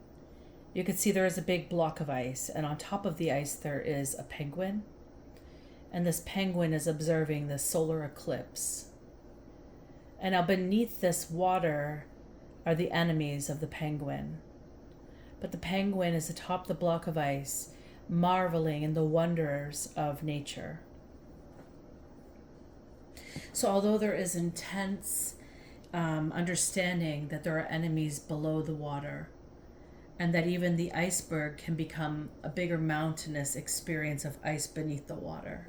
Speaker 1: you can see there is a big block of ice, and on top of the ice there is a penguin. And this penguin is observing the solar eclipse. And now beneath this water are the enemies of the penguin. But the penguin is atop the block of ice, marveling in the wonders of nature. So although there is intense understanding that there are enemies below the water, and that even the iceberg can become a bigger mountainous experience of ice beneath the water.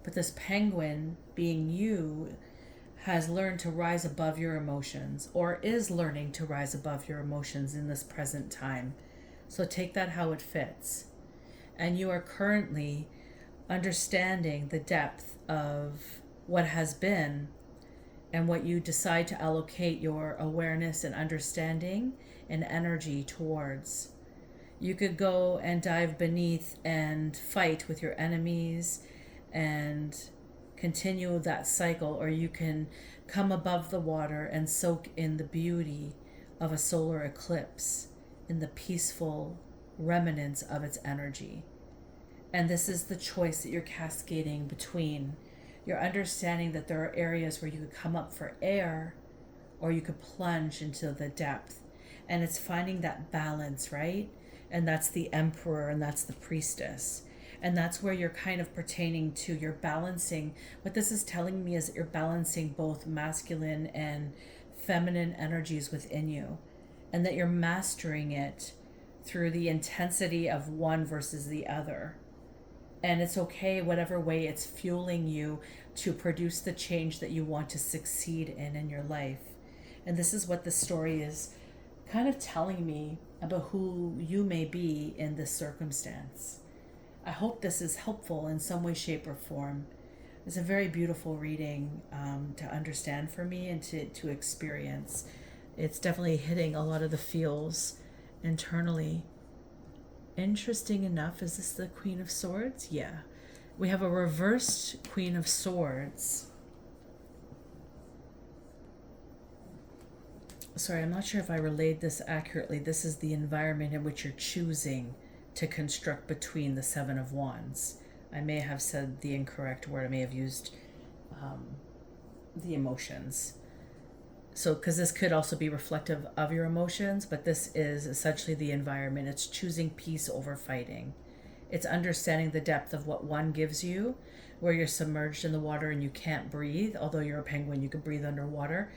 Speaker 1: But this penguin, being you, has learned to rise above your emotions, or is learning to rise above your emotions in this present time. So take that how it fits. And you are currently understanding the depth of what has been and what you decide to allocate your awareness and understanding and energy towards. You could go and dive beneath and fight with your enemies and continue that cycle, or you can come above the water and soak in the beauty of a solar eclipse, in the peaceful remnants of its energy. And this is the choice that you're cascading between. You're understanding that there are areas where you could come up for air, or you could plunge into the depth. And it's finding that balance, right? And that's the Emperor, and that's the Priestess. And that's where you're kind of pertaining to, you're balancing. What this is telling me is that you're balancing both masculine and feminine energies within you, and that you're mastering it through the intensity of one versus the other. And it's okay, whatever way it's fueling you to produce the change that you want to succeed in your life. And this is what the story is kind of telling me about who you may be in this circumstance. I hope this is helpful in some way, shape, or form. It's a very beautiful reading to understand for me and to experience. It's definitely hitting a lot of the feels internally. Interesting enough, is this the Queen of Swords? Yeah. We have a reversed Queen of Swords. Sorry, I'm not sure if I relayed this accurately. This is the environment in which you're choosing to construct between the Seven of Wands. I may have said the incorrect word. I may have used the emotions. So, because this could also be reflective of your emotions, but this is essentially the environment. It's choosing peace over fighting. It's understanding the depth of what one gives you, where you're submerged in the water and you can't breathe. Although you're a penguin, you can breathe underwater.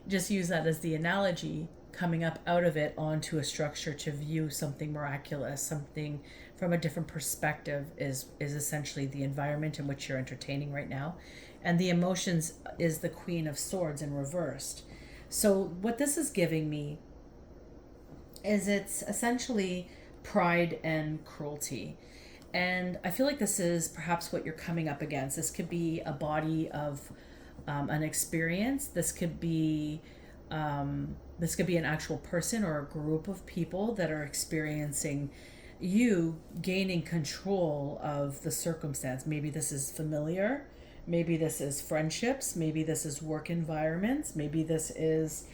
Speaker 1: Just use that as the analogy. Coming up out of it onto a structure to view something miraculous, something from a different perspective is essentially the environment in which you're entertaining right now. And the emotions is the Queen of Swords in reversed. So what this is giving me is it's essentially pride and cruelty. And I feel like this is perhaps what you're coming up against. This could be a body of an experience. This could be an actual person or a group of people that are experiencing you gaining control of the circumstance. Maybe this is familiar. Maybe this is friendships. Maybe this is work environments. Maybe this is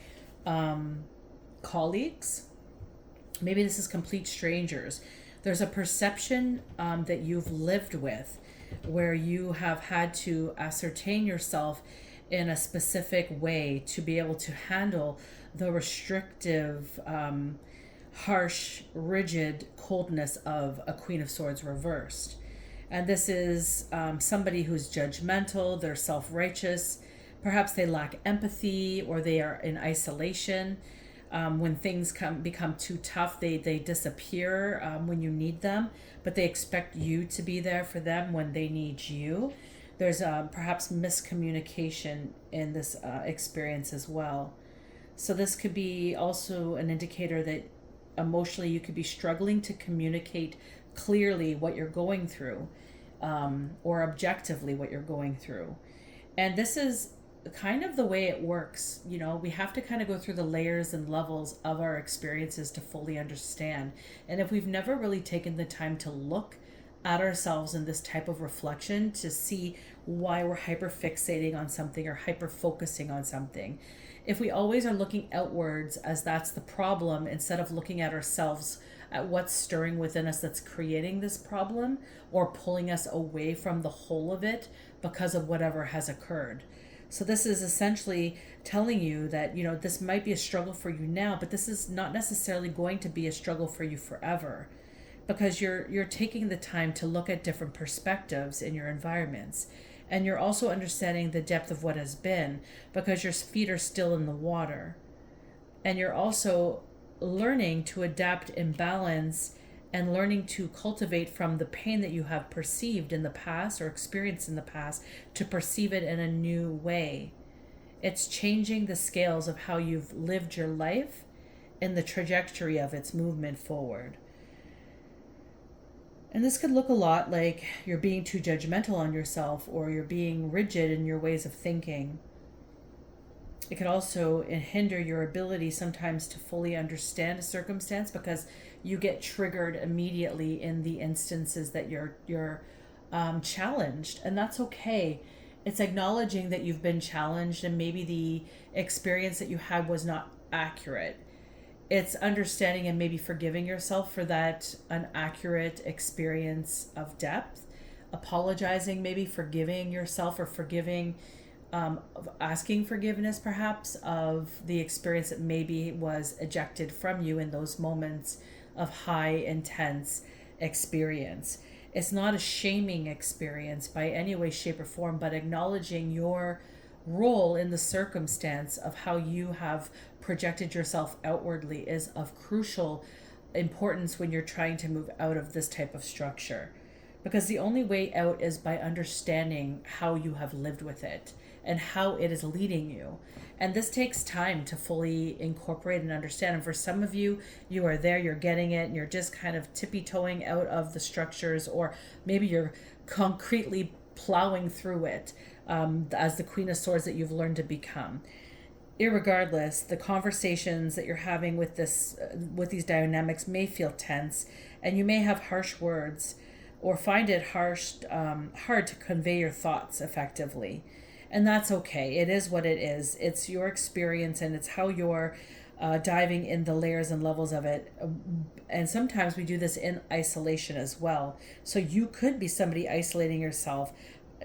Speaker 1: colleagues. Maybe this is complete strangers. There's a perception that you've lived with where you have had to ascertain yourself in a specific way to be able to handle the restrictive, harsh, rigid coldness of a Queen of Swords reversed. And this is somebody who's judgmental, they're self-righteous, perhaps they lack empathy, or they are in isolation. When things become too tough, they disappear when you need them, but they expect you to be there for them when they need you. There's perhaps miscommunication in this experience as well. So this could be also an indicator that emotionally you could be struggling to communicate clearly what you're going through, or objectively what you're going through. And this is kind of the way it works. You know, we have to kind of go through the layers and levels of our experiences to fully understand. And if we've never really taken the time to look at ourselves in this type of reflection to see why we're hyperfixating on something or hyperfocusing on something, if we always are looking outwards as that's the problem instead of looking at ourselves, at what's stirring within us that's creating this problem or pulling us away from the whole of it because of whatever has occurred. So this is essentially telling you that, you know, this might be a struggle for you now, but this is not necessarily going to be a struggle for you forever, because you're taking the time to look at different perspectives in your environments. And you're also understanding the depth of what has been because your feet are still in the water. And you're also learning to adapt and balance and learning to cultivate from the pain that you have perceived in the past or experienced in the past to perceive it in a new way. It's changing the scales of how you've lived your life and the trajectory of its movement forward. And this could look a lot like you're being too judgmental on yourself or you're being rigid in your ways of thinking. It could also hinder your ability sometimes to fully understand a circumstance because you get triggered immediately in the instances that you're challenged. And that's okay. It's acknowledging that you've been challenged and maybe the experience that you had was not accurate. It's understanding and maybe forgiving yourself for that inaccurate experience of depth, apologizing, maybe forgiving yourself or asking forgiveness perhaps of the experience that maybe was ejected from you in those moments of high intense experience. It's not a shaming experience by any way, shape, or form, but acknowledging your role in the circumstance of how you have projected yourself outwardly is of crucial importance when you're trying to move out of this type of structure. Because the only way out is by understanding how you have lived with it and how it is leading you. And this takes time to fully incorporate and understand. And for some of you, you are there, you're getting it, and you're just kind of tippy-toeing out of the structures, or maybe you're concretely plowing through it as the Queen of Swords that you've learned to become. Irregardless, the conversations that you're having with these dynamics may feel tense, and you may have harsh words or find it hard to convey your thoughts effectively. And that's okay. It is what it is. It's your experience, and it's how you're diving in the layers and levels of it. And sometimes we do this in isolation as well. So you could be somebody isolating yourself,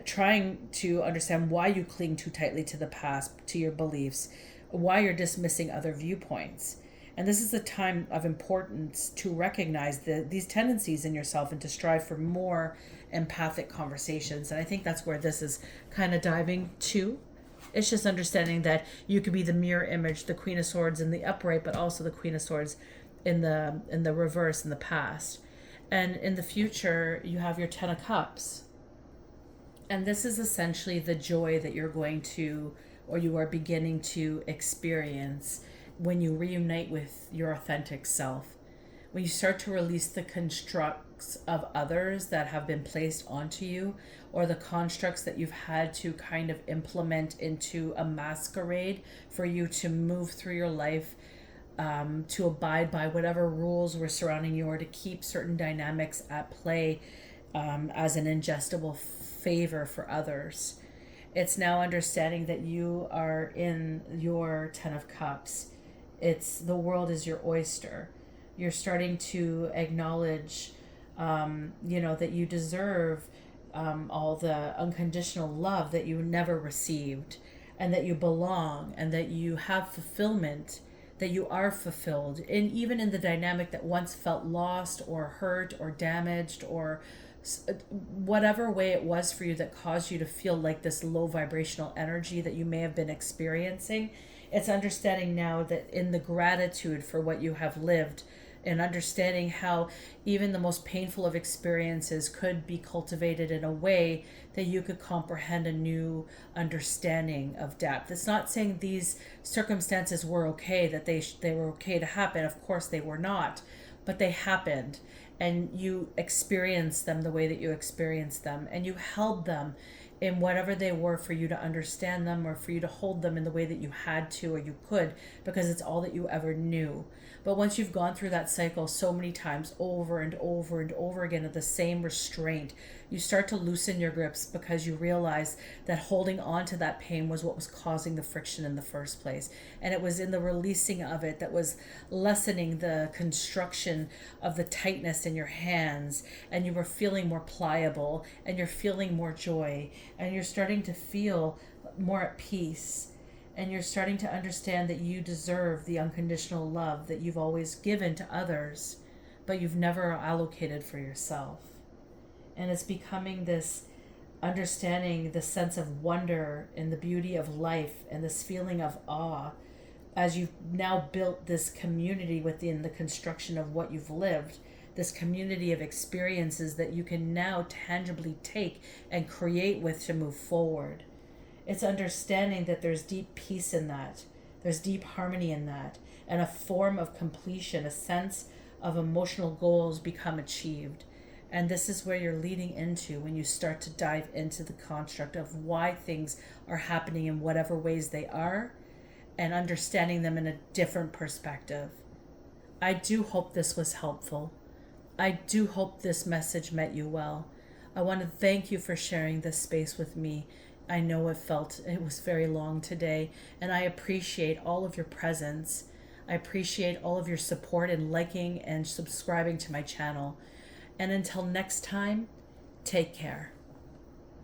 Speaker 1: trying to understand why you cling too tightly to the past, to your beliefs, why you're dismissing other viewpoints. And this is a time of importance to recognize these tendencies in yourself and to strive for more empathic conversations. And I think that's where this is kind of diving to. It's just understanding that you could be the mirror image, the Queen of Swords in the upright, but also the Queen of Swords in the reverse, in the past. And in the future, you have your Ten of Cups. And this is essentially the joy that you're going to, or you are beginning to experience when you reunite with your authentic self. When you start to release the constructs of others that have been placed onto you, or the constructs that you've had to kind of implement into a masquerade for you to move through your life, to abide by whatever rules were surrounding you, or to keep certain dynamics at play as an ingestible favor for others. It's now understanding that you are in your Ten of Cups. It's the world is your oyster. You're starting to acknowledge, that you deserve all the unconditional love that you never received, and that you belong, and that you have fulfillment, that you are fulfilled. And even in the dynamic that once felt lost or hurt or damaged, or whatever way it was for you that caused you to feel like this low vibrational energy that you may have been experiencing, it's understanding now that in the gratitude for what you have lived, and understanding how even the most painful of experiences could be cultivated in a way that you could comprehend a new understanding of depth. It's not saying these circumstances were okay, that they were okay to happen. Of course they were not, but they happened, and you experienced them the way that you experienced them, and you held them in whatever they were for you to understand them, or for you to hold them in the way that you had to, or you could, because it's all that you ever knew. But once you've gone through that cycle so many times, over and over and over again, of the same restraint, you start to loosen your grips, because you realize that holding on to that pain was what was causing the friction in the first place. And it was in the releasing of it that was lessening the construction of the tightness in your hands, and you were feeling more pliable, and you're feeling more joy, and you're starting to feel more at peace. And you're starting to understand that you deserve the unconditional love that you've always given to others, but you've never allocated for yourself. And it's becoming this understanding, the sense of wonder in the beauty of life, and this feeling of awe as you've now built this community within the construction of what you've lived, this community of experiences that you can now tangibly take and create with to move forward. It's understanding that there's deep peace in that. There's deep harmony in that. And a form of completion, a sense of emotional goals become achieved. And this is where you're leading into when you start to dive into the construct of why things are happening in whatever ways they are, and understanding them in a different perspective. I do hope this was helpful. I do hope this message met you well. I want to thank you for sharing this space with me. I know it was very long today, and I appreciate all of your presence. I appreciate all of your support in liking and subscribing to my channel. And until next time, take care.